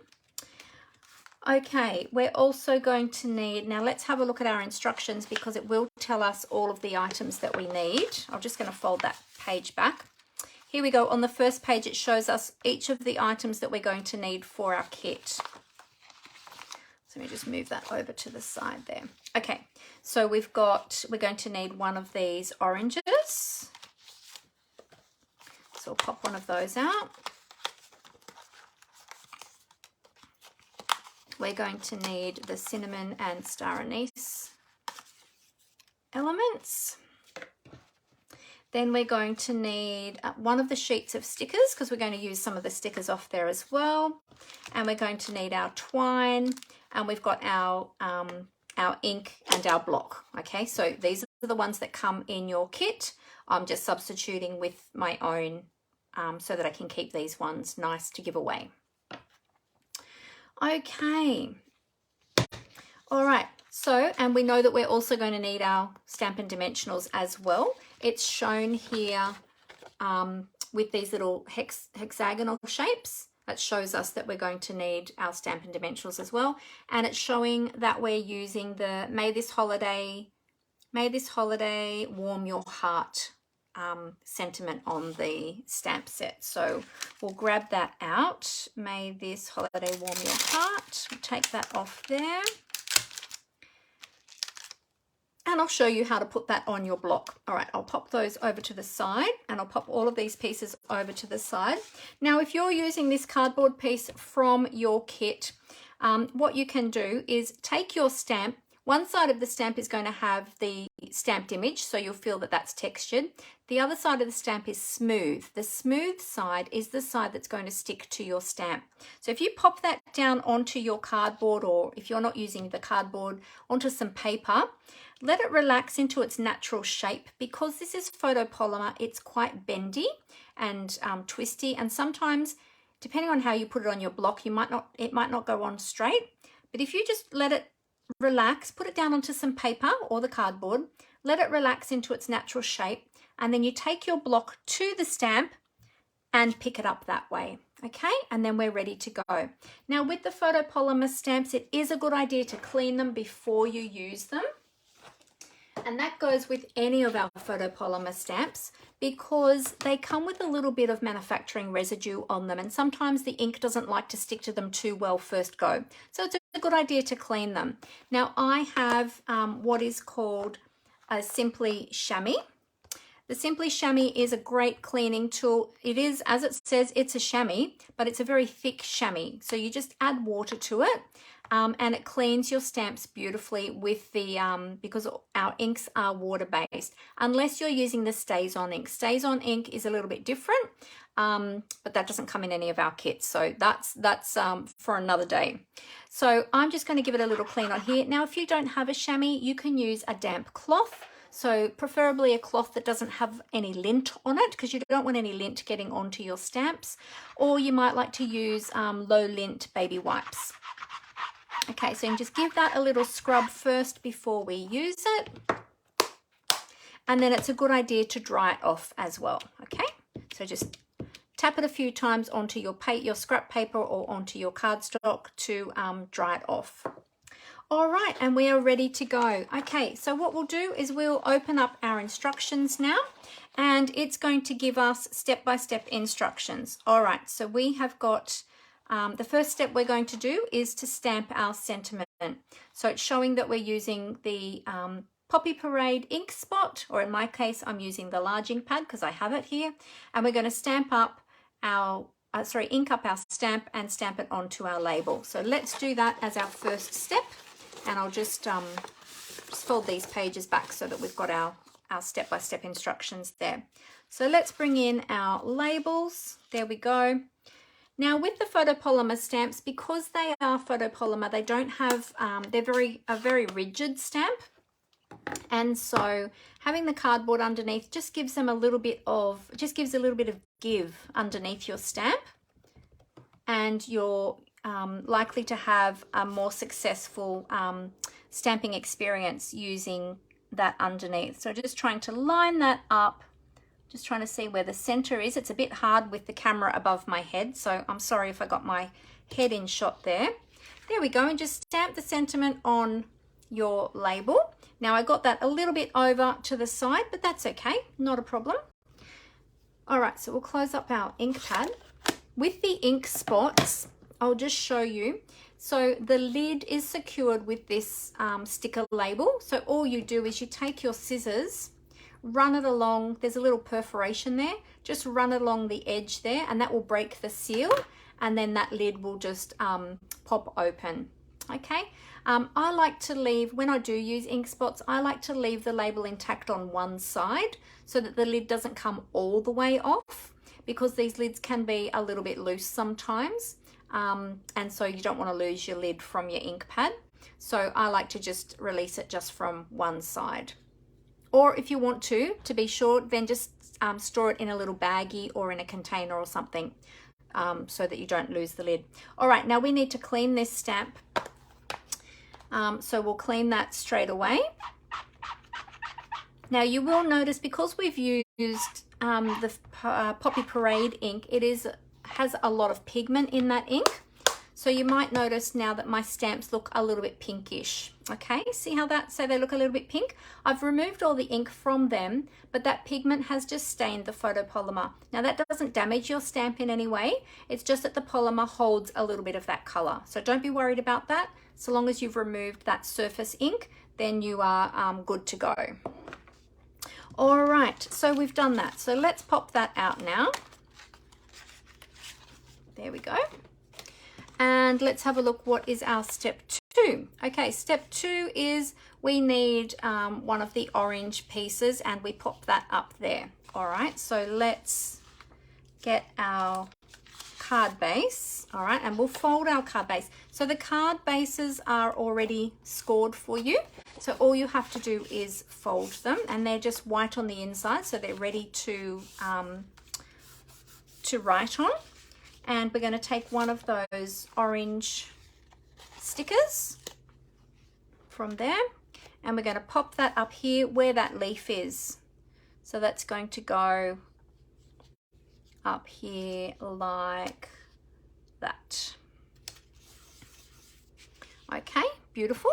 Okay, we're also going to need, now let's have a look at our instructions, because it will tell us all of the items that we need. I'm just going to fold that page back. Here we go. On the first page, it shows us each of the items that we're going to need for our kit. So let me just move that over to the side there. Okay, so we're going to need one of these oranges. So I'll pop one of those out. We're going to need the cinnamon and star anise elements. Then we're going to need one of the sheets of stickers, because we're going to use some of the stickers off there as well. And we're going to need our twine, and we've got our ink and our block. Okay, so these are the ones that come in your kit. I'm just substituting with my own so that I can keep these ones nice to give away. Okay. All right. So, and we know that we're also going to need our Stampin' Dimensionals as well. It's shown here with these little hexagonal shapes. That shows us that we're going to need our Stampin' Dimensionals as well. And it's showing that we're using the May this holiday warm your heart sentiment on the stamp set. So we'll grab that out. May this holiday warm your heart. We'll take that off there. And I'll show you how to put that on your block. All right, I'll pop those over to the side, and I'll pop all of these pieces over to the side. Now, if you're using this cardboard piece from your kit, what you can do is take your stamp. One side of the stamp is going to have the stamped image, so you'll feel that that's textured. The other side of the stamp is smooth. The smooth side is the side that's going to stick to your stamp. So if you pop that down onto your cardboard, or if you're not using the cardboard, onto some paper, let it relax into its natural shape. Because this is photopolymer, it's quite bendy and twisty, and sometimes, depending on how you put it on your block, it might not go on straight. But if you just let it relax, put it down onto some paper or the cardboard, let it relax into its natural shape, and then you take your block to the stamp and pick it up that way. Okay, and then we're ready to go. Now, with the photopolymer stamps, it is a good idea to clean them before you use them. And that goes with any of our photopolymer stamps, because they come with a little bit of manufacturing residue on them, and sometimes the ink doesn't like to stick to them too well first go. So it's a good idea to clean them. Now, I have what is called a Simply Chamois. The Simply Chamois is a great cleaning tool. It is, as it says, it's a chamois, but it's a very thick chamois. So you just add water to it, and it cleans your stamps beautifully with the, because our inks are water-based, unless you're using the Stays-On ink. Stays-On ink is a little bit different, but that doesn't come in any of our kits. So that's for another day. So I'm just going to give it a little clean on here. Now, if you don't have a chamois, you can use a damp cloth. So preferably a cloth that doesn't have any lint on it, because you don't want any lint getting onto your stamps. Or you might like to use low lint baby wipes. Okay, so you can just give that a little scrub first before we use it. And then it's a good idea to dry it off as well. Okay, so just tap it a few times onto your scrap paper or onto your cardstock to dry it off. All right, and we are ready to go. Okay, so what we'll do is we'll open up our instructions now, and it's going to give us step-by-step instructions. All right, so we have got, the first step we're going to do is to stamp our sentiment. So it's showing that we're using the Poppy Parade ink spot, or in my case, I'm using the large ink pad because I have it here, and we're going to stamp up our ink up our stamp and stamp it onto our label. So let's do that as our first step. And I'll just fold these pages back so that we've got our step-by-step instructions there. So let's bring in our labels. There we go. Now, with the photopolymer stamps, because they are photopolymer, they don't have, they're a very rigid stamp. And so having the cardboard underneath just gives them a little bit of, give underneath your stamp. And you're likely to have a more successful stamping experience using that underneath. So just trying to line that up, just trying to see where the center is. It's a bit hard with the camera above my head, so I'm sorry if I got my head in shot there. There we go, and just stamp the sentiment on your label. Now, I got that a little bit over to the side, but that's okay, not a problem. All right, so we'll close up our ink pad. With the ink spots, I'll just show you. So the lid is secured with this sticker label. So all you do is you take your scissors, run it along, there's a little perforation there, just run it along the edge there, and that will break the seal, and then that lid will just pop open. Okay, I like to leave, when I do use ink spots, I like to leave the label intact on one side so that the lid doesn't come all the way off, because these lids can be a little bit loose sometimes. And so you don't want to lose your lid from your ink pad. So I like to just release it just from one side. Or if you want to be sure, then just store it in a little baggie or in a container or something, so that you don't lose the lid. All right, now we need to clean this stamp. So we'll clean that straight away. Now you will notice, because we've used the Poppy Parade ink, has a lot of pigment in that ink. So you might notice now that my stamps look a little bit pinkish. Okay, see how so they look a little bit pink? I've removed all the ink from them, but that pigment has just stained the photopolymer. Now that doesn't damage your stamp in any way. It's just that the polymer holds a little bit of that color. So don't be worried about that. So long as you've removed that surface ink, then you are good to go. All right, so we've done that. So let's pop that out now. There we go. And let's have a look. What is our step 2? Okay, step 2 is we need one of the orange pieces, and we pop that up there. All right, so let's get our card base. All right, and we'll fold our card base. So the card bases are already scored for you. So all you have to do is fold them, and they're just white on the inside, so they're ready to write on. And we're going to take one of those orange stickers from there, and we're going to pop that up here where that leaf is. So that's going to go up here like that. Okay, beautiful.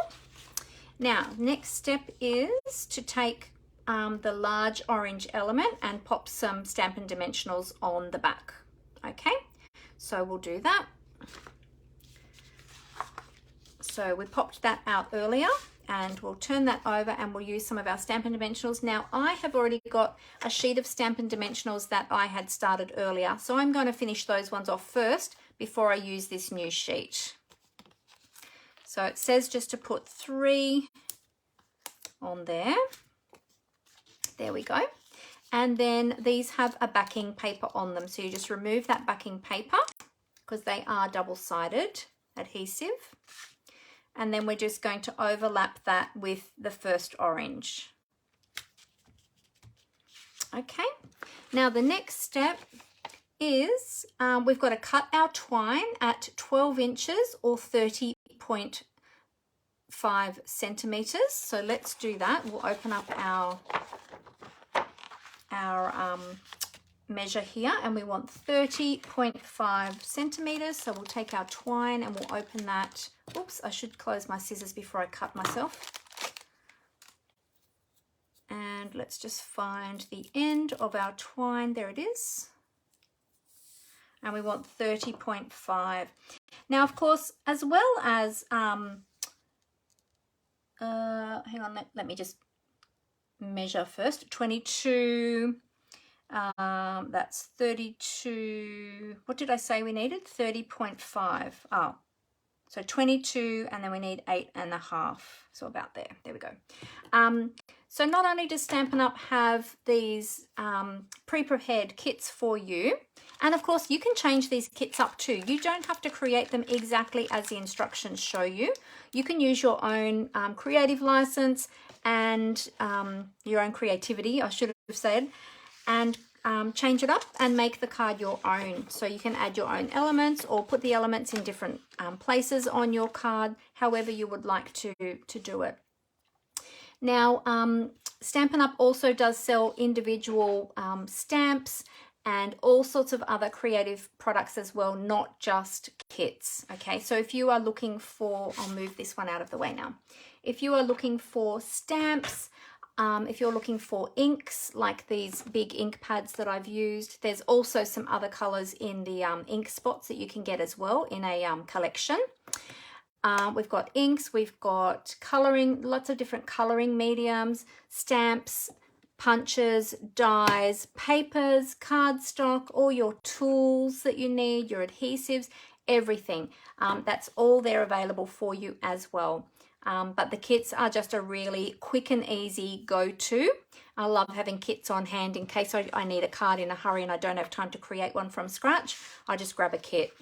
Now, next step is to take the large orange element and pop some Stampin' Dimensionals on the back. Okay, so we'll do that. So we popped that out earlier, and we'll turn that over and we'll use some of our Stampin' Dimensionals. Now, I have already got a sheet of Stampin' Dimensionals that I had started earlier, so I'm going to finish those ones off first before I use this new sheet. So it says just to put 3 on there. There we go. And then these have a backing paper on them. So you just remove that backing paper because they are double-sided adhesive. And then we're just going to overlap that with the first orange. Okay. Now the next step is we've got to cut our twine at 12 inches or 30.5 centimeters. So let's do that. We'll open up our measure here, and we want 30.5 centimeters. So we'll take our twine and we'll open that. Oops, I should close my scissors before I cut myself. And let's just find the end of our twine. There it is. And we want 30.5. Now, of course, as well as, hang on, let me just measure first. 22, that's 32, what did I say we needed? 30.5. Oh, so 22, and then we need 8.5. So about there. There we go. So not only does Stampin' Up have these pre-prepared kits for you, and of course you can change these kits up too. You don't have to create them exactly as the instructions show you. You can use your own creative license and your own creativity, I should have said, and change it up and make the card your own. So you can add your own elements or put the elements in different places on your card, however you would like to do it. Now, Stampin' Up also does sell individual stamps and all sorts of other creative products as well, not just kits. Okay, so if you are looking for, I'll move this one out of the way now. If you are looking for stamps, if you're looking for inks, like these big ink pads that I've used, there's also some other colors in the ink spots that you can get as well in a collection. We've got inks, we've got coloring, lots of different coloring mediums, stamps, punches, dies, papers, cardstock, all your tools that you need, your adhesives, everything. That's all there available for you as well. But the kits are just a really quick and easy go-to. I love having kits on hand in case I need a card in a hurry and I don't have time to create one from scratch. I just grab a kit.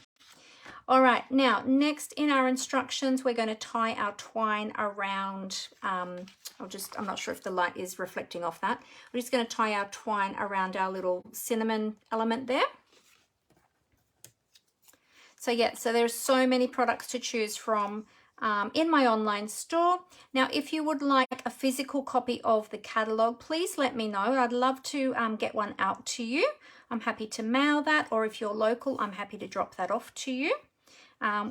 All right, now next in our instructions, we're going to tie our twine around, I'm not sure if the light is reflecting off that. We're just going to tie our twine around our little cinnamon element there. So yeah, so there's so many products to choose from in my online store. Now, if you would like a physical copy of the catalogue, please let me know. I'd love to get one out to you. I'm happy to mail that, or if you're local, I'm happy to drop that off to you.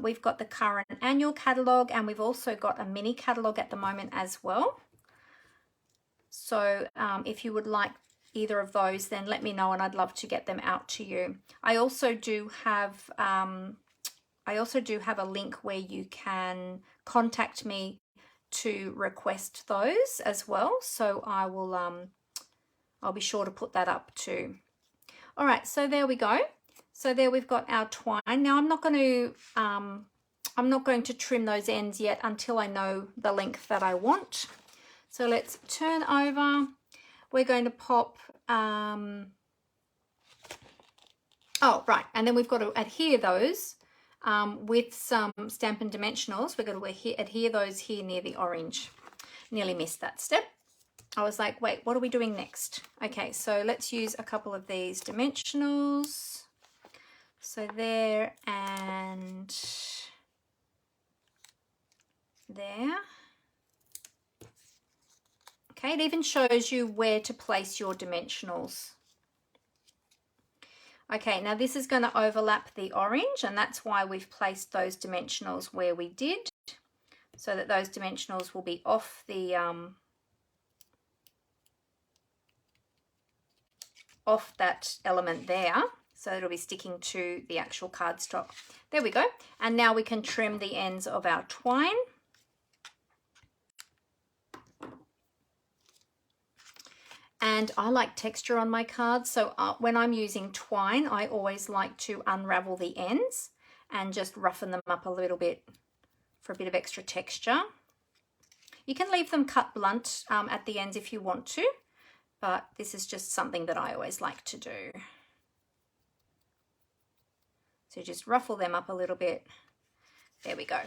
We've got the current annual catalogue, and we've also got a mini catalogue at the moment as well. So if you would like either of those, then let me know and I'd love to get them out to you. I also do have a link where you can contact me to request those as well. So I will, I'll be sure to put that up too. All right, so there we go. So there we've got our twine. Now I'm not going to trim those ends yet until I know the length that I want. So let's turn over. We're going to pop, oh, right, and then we've got to adhere those with some Stampin' Dimensionals. We're going to adhere those here near the orange. Nearly missed that step. I was like, wait, what are we doing next? Okay, so let's use a couple of these dimensionals. So there and there. Okay, it even shows you where to place your dimensionals. Okay, now this is going to overlap the orange, and that's why we've placed those dimensionals where we did, so that those dimensionals will be off the off that element there, so it'll be sticking to the actual cardstock. There we go. And now we can trim the ends of our twine. And I like texture on my cards, so when I'm using twine, I always like to unravel the ends and just roughen them up a little bit for a bit of extra texture. You can leave them cut blunt at the ends if you want to, but this is just something that I always like to do. So just ruffle them up a little bit. There we go.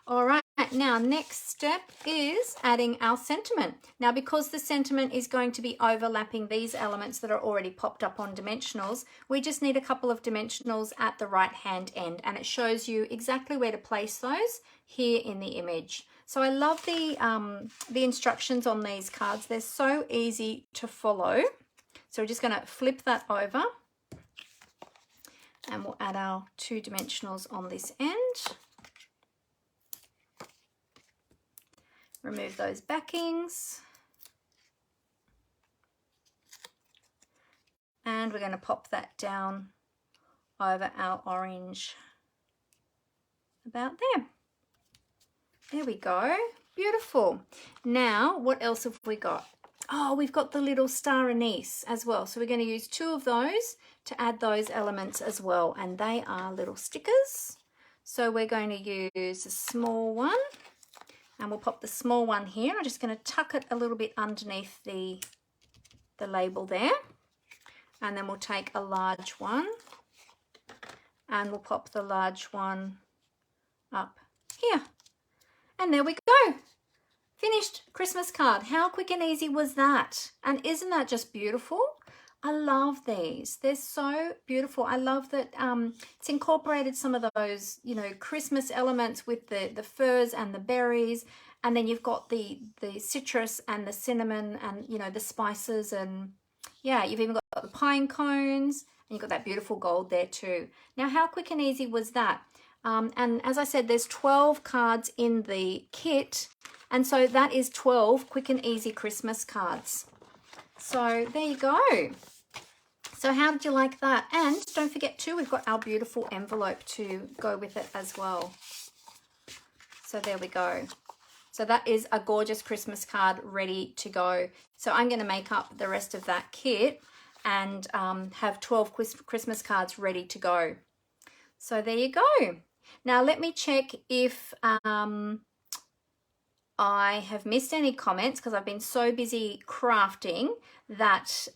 All right, now next step is adding our sentiment. Now because the sentiment is going to be overlapping these elements that are already popped up on dimensionals, we just need a couple of dimensionals at the right hand end, and it shows you exactly where to place those here in the image. So I love the instructions on these cards. They're so easy to follow. So we're just going to flip that over and we'll add our 2 dimensionals on this end. Remove those backings. And we're going to pop that down over our orange about there. There we go. Beautiful. Now, what else have we got? Oh, we've got the little star anise as well. So we're going to use 2 of those to add those elements as well. And they are little stickers. So we're going to use a small one. And we'll pop the small one here. I'm just going to tuck it a little bit underneath the label there. And then we'll take a large one. And we'll pop the large one up here. And there we go. Finished Christmas card. How quick and easy was that? And isn't that just beautiful? I love these. They're so beautiful. I love that it's incorporated some of those, you know, Christmas elements with the furs and the berries. And then you've got the citrus and the cinnamon and, you know, the spices. And yeah, you've even got the pine cones. And you've got that beautiful gold there too. Now, how quick and easy was that? And as I said, there's 12 cards in the kit. And so that is 12 quick and easy Christmas cards. So there you go. So how did you like that? And don't forget too, we've got our beautiful envelope to go with it as well. So there we go. So that is a gorgeous Christmas card ready to go. So I'm going to make up the rest of that kit and have 12 Christmas cards ready to go. So there you go. Now let me check if I have missed any comments because I've been so busy crafting that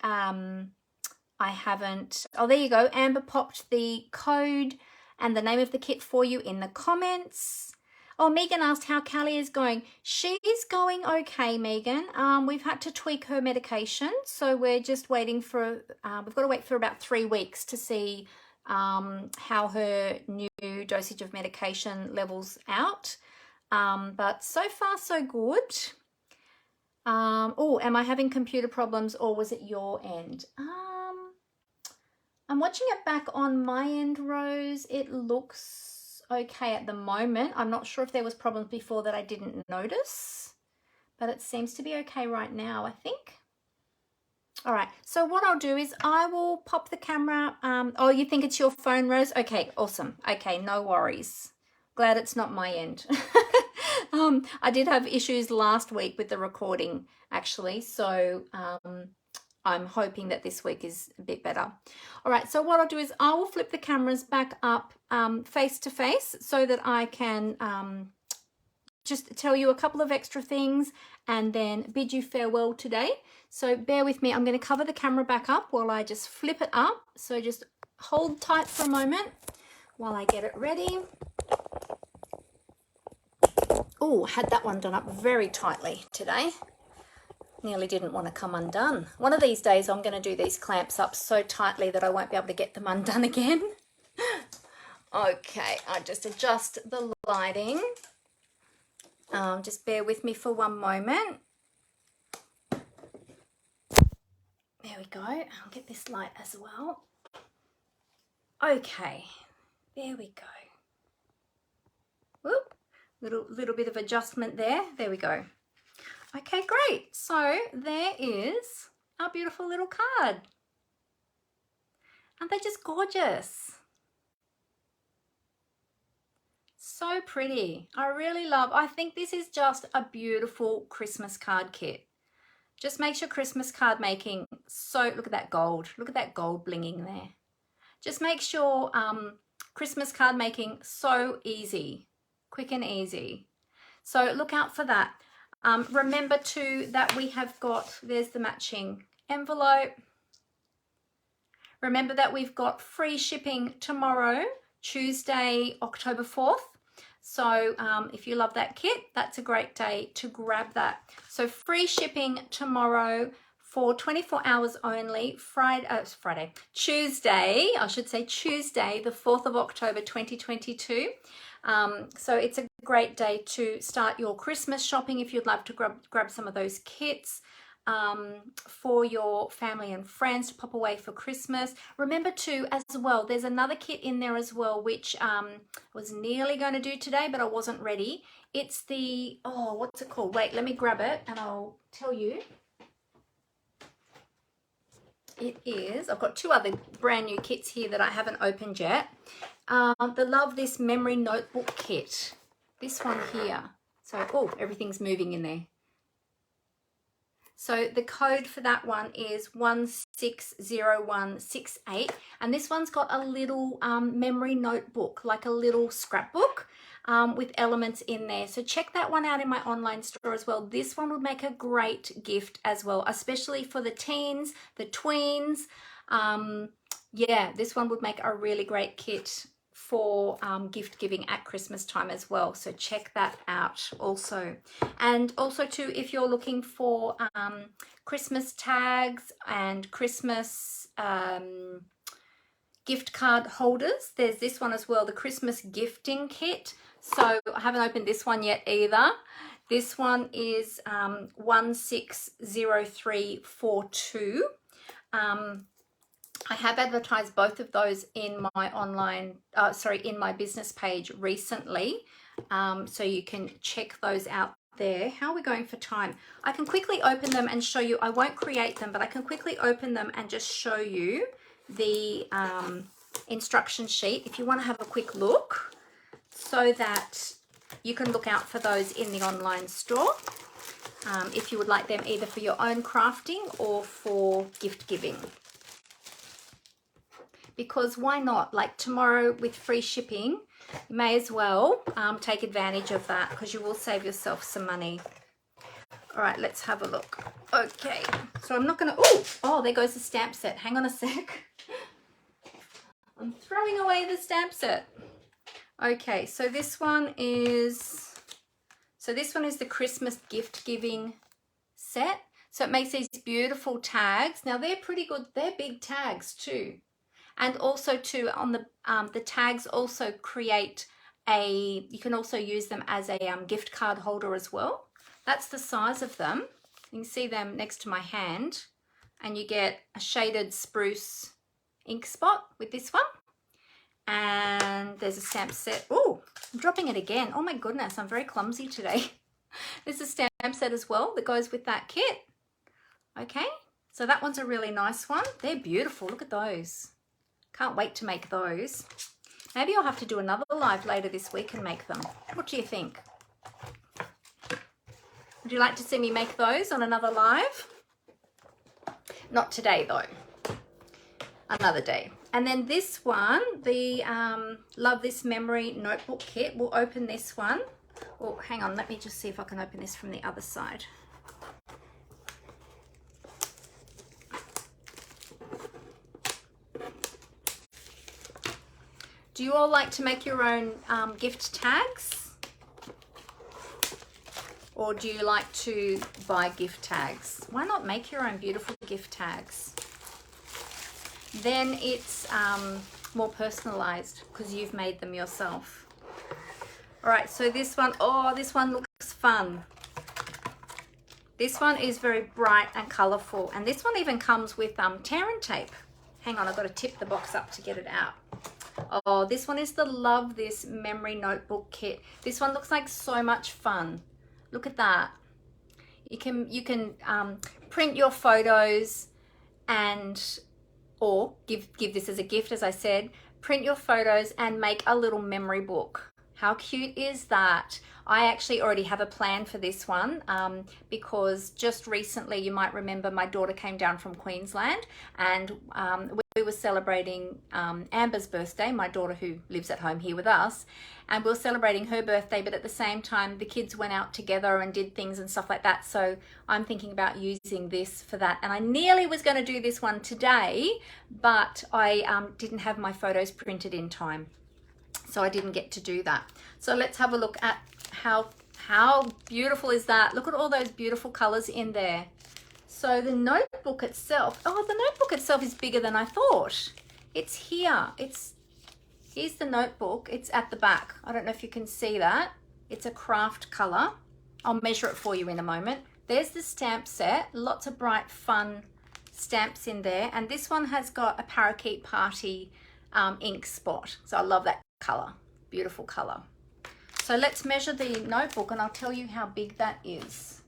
I haven't. Oh, there you go. Amber popped the code and the name of the kit for you in the comments. Oh, Megan asked how Callie is going. She's going okay, Megan. We've had to tweak her medication, so we're just waiting for, we've got to wait for about 3 weeks to see how her new dosage of medication levels out. But so far so good. Oh, am I having computer problems or was it your end? I'm watching it back on my end, Rose. It looks okay at the moment. I'm not sure if there was problems before that I didn't notice, but it seems to be okay right now, I think. All right, so what I'll do is I will pop the camera. Oh, you think it's your phone, Rose? Okay, awesome. Okay, no worries. Glad it's not my end. I did have issues last week with the recording, actually, so I'm hoping that this week is a bit better. All right, so what I'll do is I will flip the cameras back up face to face so that I can just tell you a couple of extra things and then bid you farewell today. So bear with me. I'm going to cover the camera back up while I just flip it up. So just hold tight for a moment while I get it ready. Oh, had that one done up very tightly today. Nearly didn't want to come undone. One of these days I'm going to do these clamps up so tightly that I won't be able to get them undone again. Okay, I just adjust the lighting. Just bear with me for one moment. There we go. I'll get this light as well. Okay, there we go. Whoop, little bit of adjustment there. There we go. Okay, great. So there is our beautiful little card. Aren't they just gorgeous? So pretty. I really love, I think this is just a beautiful Christmas card kit. Just makes your Christmas card making so, look at that gold blinging there. Just makes your Christmas card making so easy, quick and easy. So look out for that. Remember too that we have got, there's the matching envelope. Remember that we've got free shipping tomorrow, Tuesday, October 4th. So if you love that kit, that's a great day to grab that. So free shipping tomorrow for 24 hours only, Tuesday, I should say Tuesday, the 4th of October, 2022. So it's a great day to start your Christmas shopping if you'd love to grab some of those kits for your family and friends to pop away for Christmas. Remember too, as well, there's another kit in there as well, which I was nearly going to do today, but I wasn't ready. It's the, oh, what's it called? Wait, let me grab it and I'll tell you. It is, I've got two other brand new kits here that I haven't opened yet. The Love This Memory Notebook Kit. This one here. So, oh, everything's moving in there. So the code for that one is 160168, and this one's got a little memory notebook, like a little scrapbook with elements in there. So check that one out in my online store as well. This one would make a great gift as well, especially for the teens, the tweens. Yeah, this one would make a really great kit for gift giving at Christmas time as well. So check that out also. And also too, if you're looking for Christmas tags and Christmas gift card holders, there's this one as well, the Christmas gifting kit. So I haven't opened this one yet either. This one is 160342. I have advertised both of those in my online, in my business page recently. So you can check those out there. How are we going for time? I can quickly open them and show you. I won't create them, but I can quickly open them and just show you the instruction sheet if you want to have a quick look, so that you can look out for those in the online store if you would like them either for your own crafting or for gift giving. Because why not? Like tomorrow with free shipping, you may as well take advantage of that, because you will save yourself some money. All right, let's have a look. Okay, so I'm not going to, oh, there goes the stamp set. Hang on a sec. I'm throwing away the stamp set. Okay, so this one is the Christmas gift giving set. So it makes these beautiful tags. Now they're pretty good. They're big tags too. And also too, on the tags also create you can also use them as a gift card holder as well. That's the size of them. You can see them next to my hand, and you get a shaded spruce ink spot with this one. And there's a stamp set. Oh, I'm dropping it again. Oh my goodness, I'm very clumsy today. There's a stamp set as well that goes with that kit. Okay, so that one's a really nice one. They're beautiful. Look at those. Can't wait to make those. Maybe I'll have to do another live later this week and make them. What do you think? Would you like to see me make those on another live? Not today though, another day. And then this one, the Love This Memory Notebook Kit. We'll open this one. Oh, hang on, let me just see if I can open this from the other side. Do you all like to make your own gift tags? Or do you like to buy gift tags? Why not make your own beautiful gift tags? Then it's more personalized because you've made them yourself. All right, so this one, oh, this one looks fun. This one is very bright and colorful, and this one even comes with tear and tape. Hang on, I've got to tip the box up to get it out. Oh, this one is the Love This Memory Notebook Kit. This one looks like so much fun. Look at that. You can print your photos and or give this as a gift, as I said. Print your photos and make a little memory book. How cute is that? I actually already have a plan for this one because just recently, you might remember, my daughter came down from Queensland, and we were celebrating Amber's birthday, my daughter who lives at home here with us, and we were celebrating her birthday, but at the same time the kids went out together and did things and stuff like that. So I'm thinking about using this for that, and I nearly was going to do this one today, but I didn't have my photos printed in time, so I didn't get to do that. So let's have a look at how beautiful is that. Look at all those beautiful colors in there. So the notebook itself, oh, the notebook itself is bigger than I thought. It's here. Here's the notebook. It's at the back. I don't know if you can see that. It's a craft color. I'll measure it for you in a moment. There's the stamp set. Lots of bright, fun stamps in there. And this one has got a Parakeet Party ink spot. So I love that color. Beautiful color. So let's measure the notebook and I'll tell you how big that is.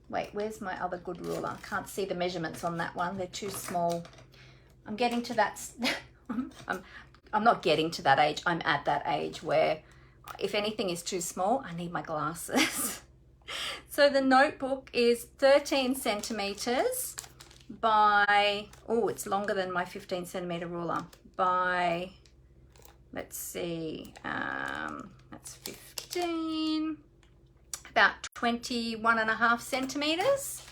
Wait, where's my other good ruler? I can't see the measurements on that one. They're too small. I'm getting to that. I'm not getting to that age. I'm at that age where if anything is too small, I need my glasses. So the notebook is 13 centimeters by, oh, it's longer than my 15 centimeter ruler, by, let's see, that's 15, about 21.5 centimeters.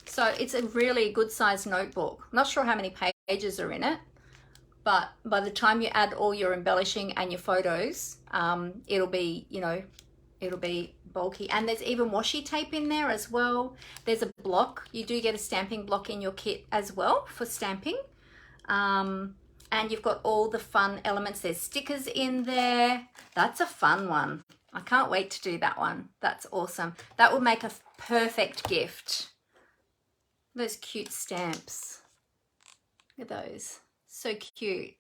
So it's a really good sized notebook. Not sure how many pages are in it, but by the time you add all your embellishing and your photos, it'll be, you know, it'll be bulky. And there's even washi tape in there as well. There's a block. You do get a stamping block in your kit as well for stamping. And you've got all the fun elements. There's stickers in there. That's a fun one. I can't wait to do that one. That's awesome. That would make a perfect gift. Those cute stamps. Look at those. So cute.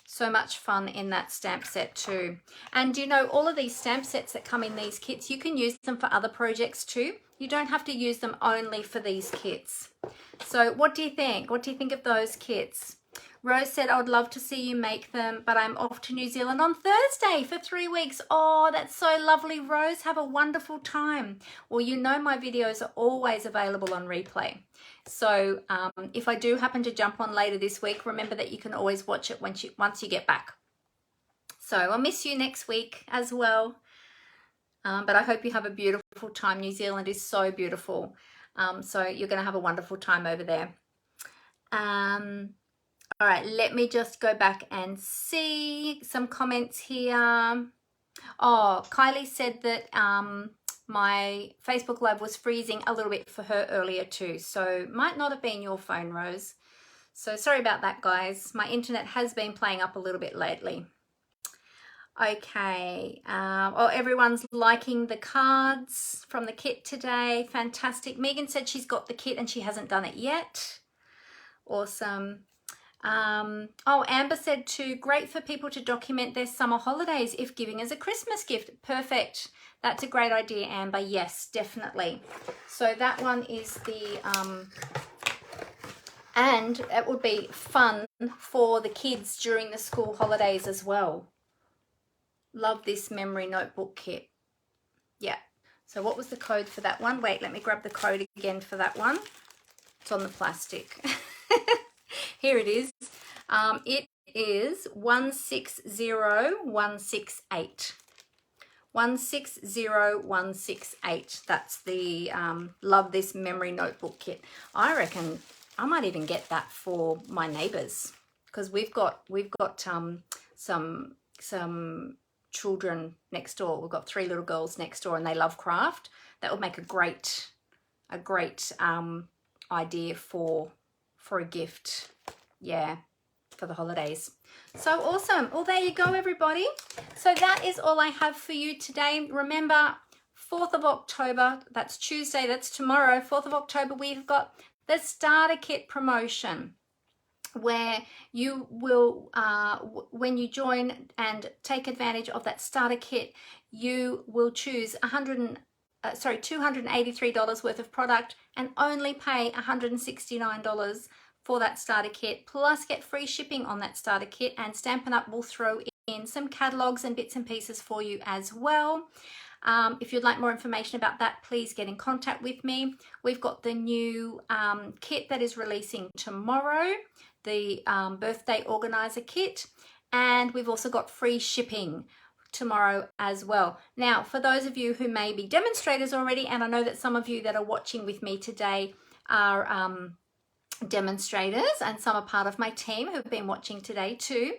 So much fun in that stamp set too. And you know, all of these stamp sets that come in these kits, you can use them for other projects too. You don't have to use them only for these kits. So what do you think? What do you think of those kits? Rose said, I would love to see you make them, but I'm off to New Zealand on Thursday for 3 weeks. Oh, that's so lovely, Rose. Have a wonderful time. Well, you know my videos are always available on replay. So if I do happen to jump on later this week, remember that you can always watch it once you get back. So I'll miss you next week as well. But I hope you have a beautiful time. New Zealand is so beautiful. So you're going to have a wonderful time over there. All right, let me just go back and see some comments here. Oh, Kylie said that my Facebook Live was freezing a little bit for her earlier too. So might not have been your phone, Rose. So sorry about that, guys. My internet has been playing up a little bit lately. Okay. Oh, everyone's liking the cards from the kit today. Fantastic. Megan said she's got the kit and she hasn't done it yet. Awesome. Oh, Amber said too, great for people to document their summer holidays if giving as a Christmas gift. Perfect. That's a great idea, Amber. Yes, definitely. So that one is the, and it would be fun for the kids during the school holidays as well. Love this memory notebook kit. Yeah. So what was the code for that one? Wait, let me grab the code again for that one. It's on the plastic. Here it is. It is 160168. 160168. That's the Love This Memory Notebook Kit. I reckon I might even get that for my neighbors, because we've got some children next door. We've got 3 little girls next door and they love craft. That would make a great idea for a gift. Yeah, for the holidays. So awesome. Well, there you go, everybody. So that is all I have for you today. Remember, 4th of October, that's Tuesday, that's tomorrow, 4th of October, we've got the starter kit promotion, where you will, when you join and take advantage of that starter kit, you will choose $283 worth of product and only pay $169 for that starter kit, plus get free shipping on that starter kit, and Stampin' Up will throw in some catalogs and bits and pieces for you as well. If you'd like more information about that, please get in contact with me. We've got the new kit that is releasing tomorrow, the birthday organizer kit, and we've also got free shipping tomorrow as well. Now, for those of you who may be demonstrators already, and I know that some of you that are watching with me today are demonstrators, and some are part of my team who've been watching today too.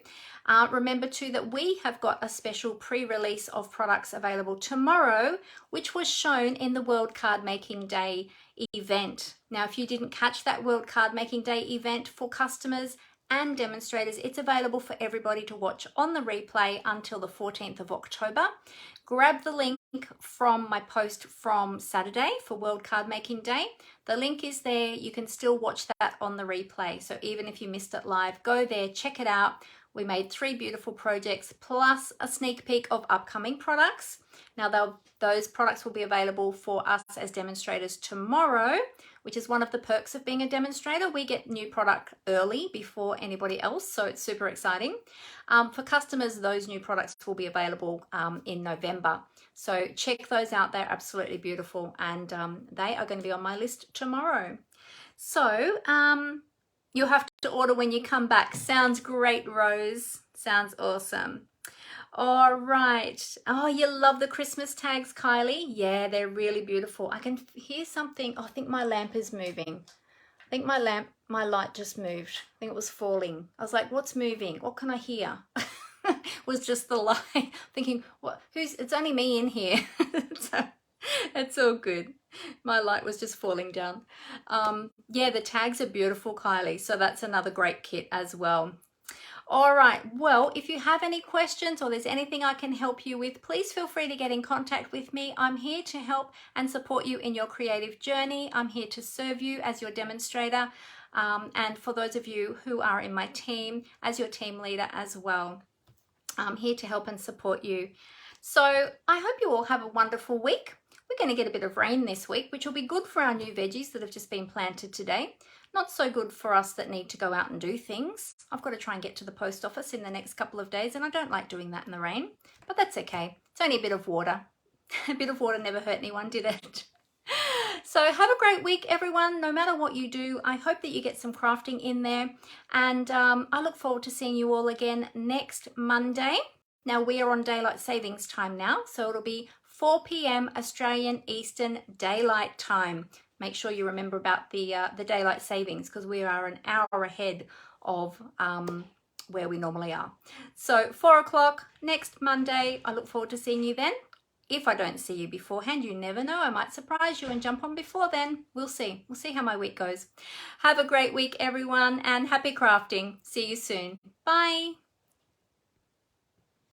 Remember too that we have got a special pre-release of products available tomorrow, which was shown in the World Cardmaking Day event. Now, if you didn't catch that World Cardmaking Day event for customers and demonstrators, it's available for everybody to watch on the replay until the 14th of October. Grab the link from my post from Saturday for World Cardmaking Day. The link is there. You can still watch that on the replay. So even if you missed it live, go there, check it out. We made 3 beautiful projects plus a sneak peek of upcoming products. Now, those products will be available for us as demonstrators tomorrow, which is one of the perks of being a demonstrator. We get new product early before anybody else, so it's super exciting. For customers, those new products will be available in November. So check those out. They're absolutely beautiful, and they are going to be on my list tomorrow. So you'll have to order when you come back. Sounds great, Rose. Sounds awesome. All right. Oh, you love the Christmas tags, Kylie? Yeah, they're really beautiful. I can hear something. Oh, I think my lamp is moving. I think my light just moved. I think it was falling. I was like, what's moving? What can I hear? It was just the light. Thinking, what? It's only me in here. So it's all good. My light was just falling down. Yeah, the tags are beautiful, Kylie. So that's another great kit as well. All right, well, if you have any questions or there's anything I can help you with, please feel free to get in contact with me. I'm here to help and support you in your creative journey. I'm here to serve you as your demonstrator, and for those of you who are in my team, as your team leader as well. I'm here to help and support you. So I hope you all have a wonderful week. We're going to get a bit of rain this week, which will be good for our new veggies that have just been planted today. Not so good for us that need to go out and do things. I've got to try and get to the post office in the next couple of days, and I don't like doing that in the rain, but that's okay. It's only a bit of water. A bit of water never hurt anyone, did it? So have a great week, everyone. No matter what you do, I hope that you get some crafting in there, and I look forward to seeing you all again next Monday. Now, we are on daylight savings time now, so it'll be 4 p.m. Australian Eastern Daylight Time. Make sure you remember about the daylight savings, because we are an hour ahead of where we normally are. So 4 o'clock next Monday. I look forward to seeing you then. If I don't see you beforehand, you never know. I might surprise you and jump on before then. We'll see. We'll see how my week goes. Have a great week, everyone, and happy crafting. See you soon. Bye.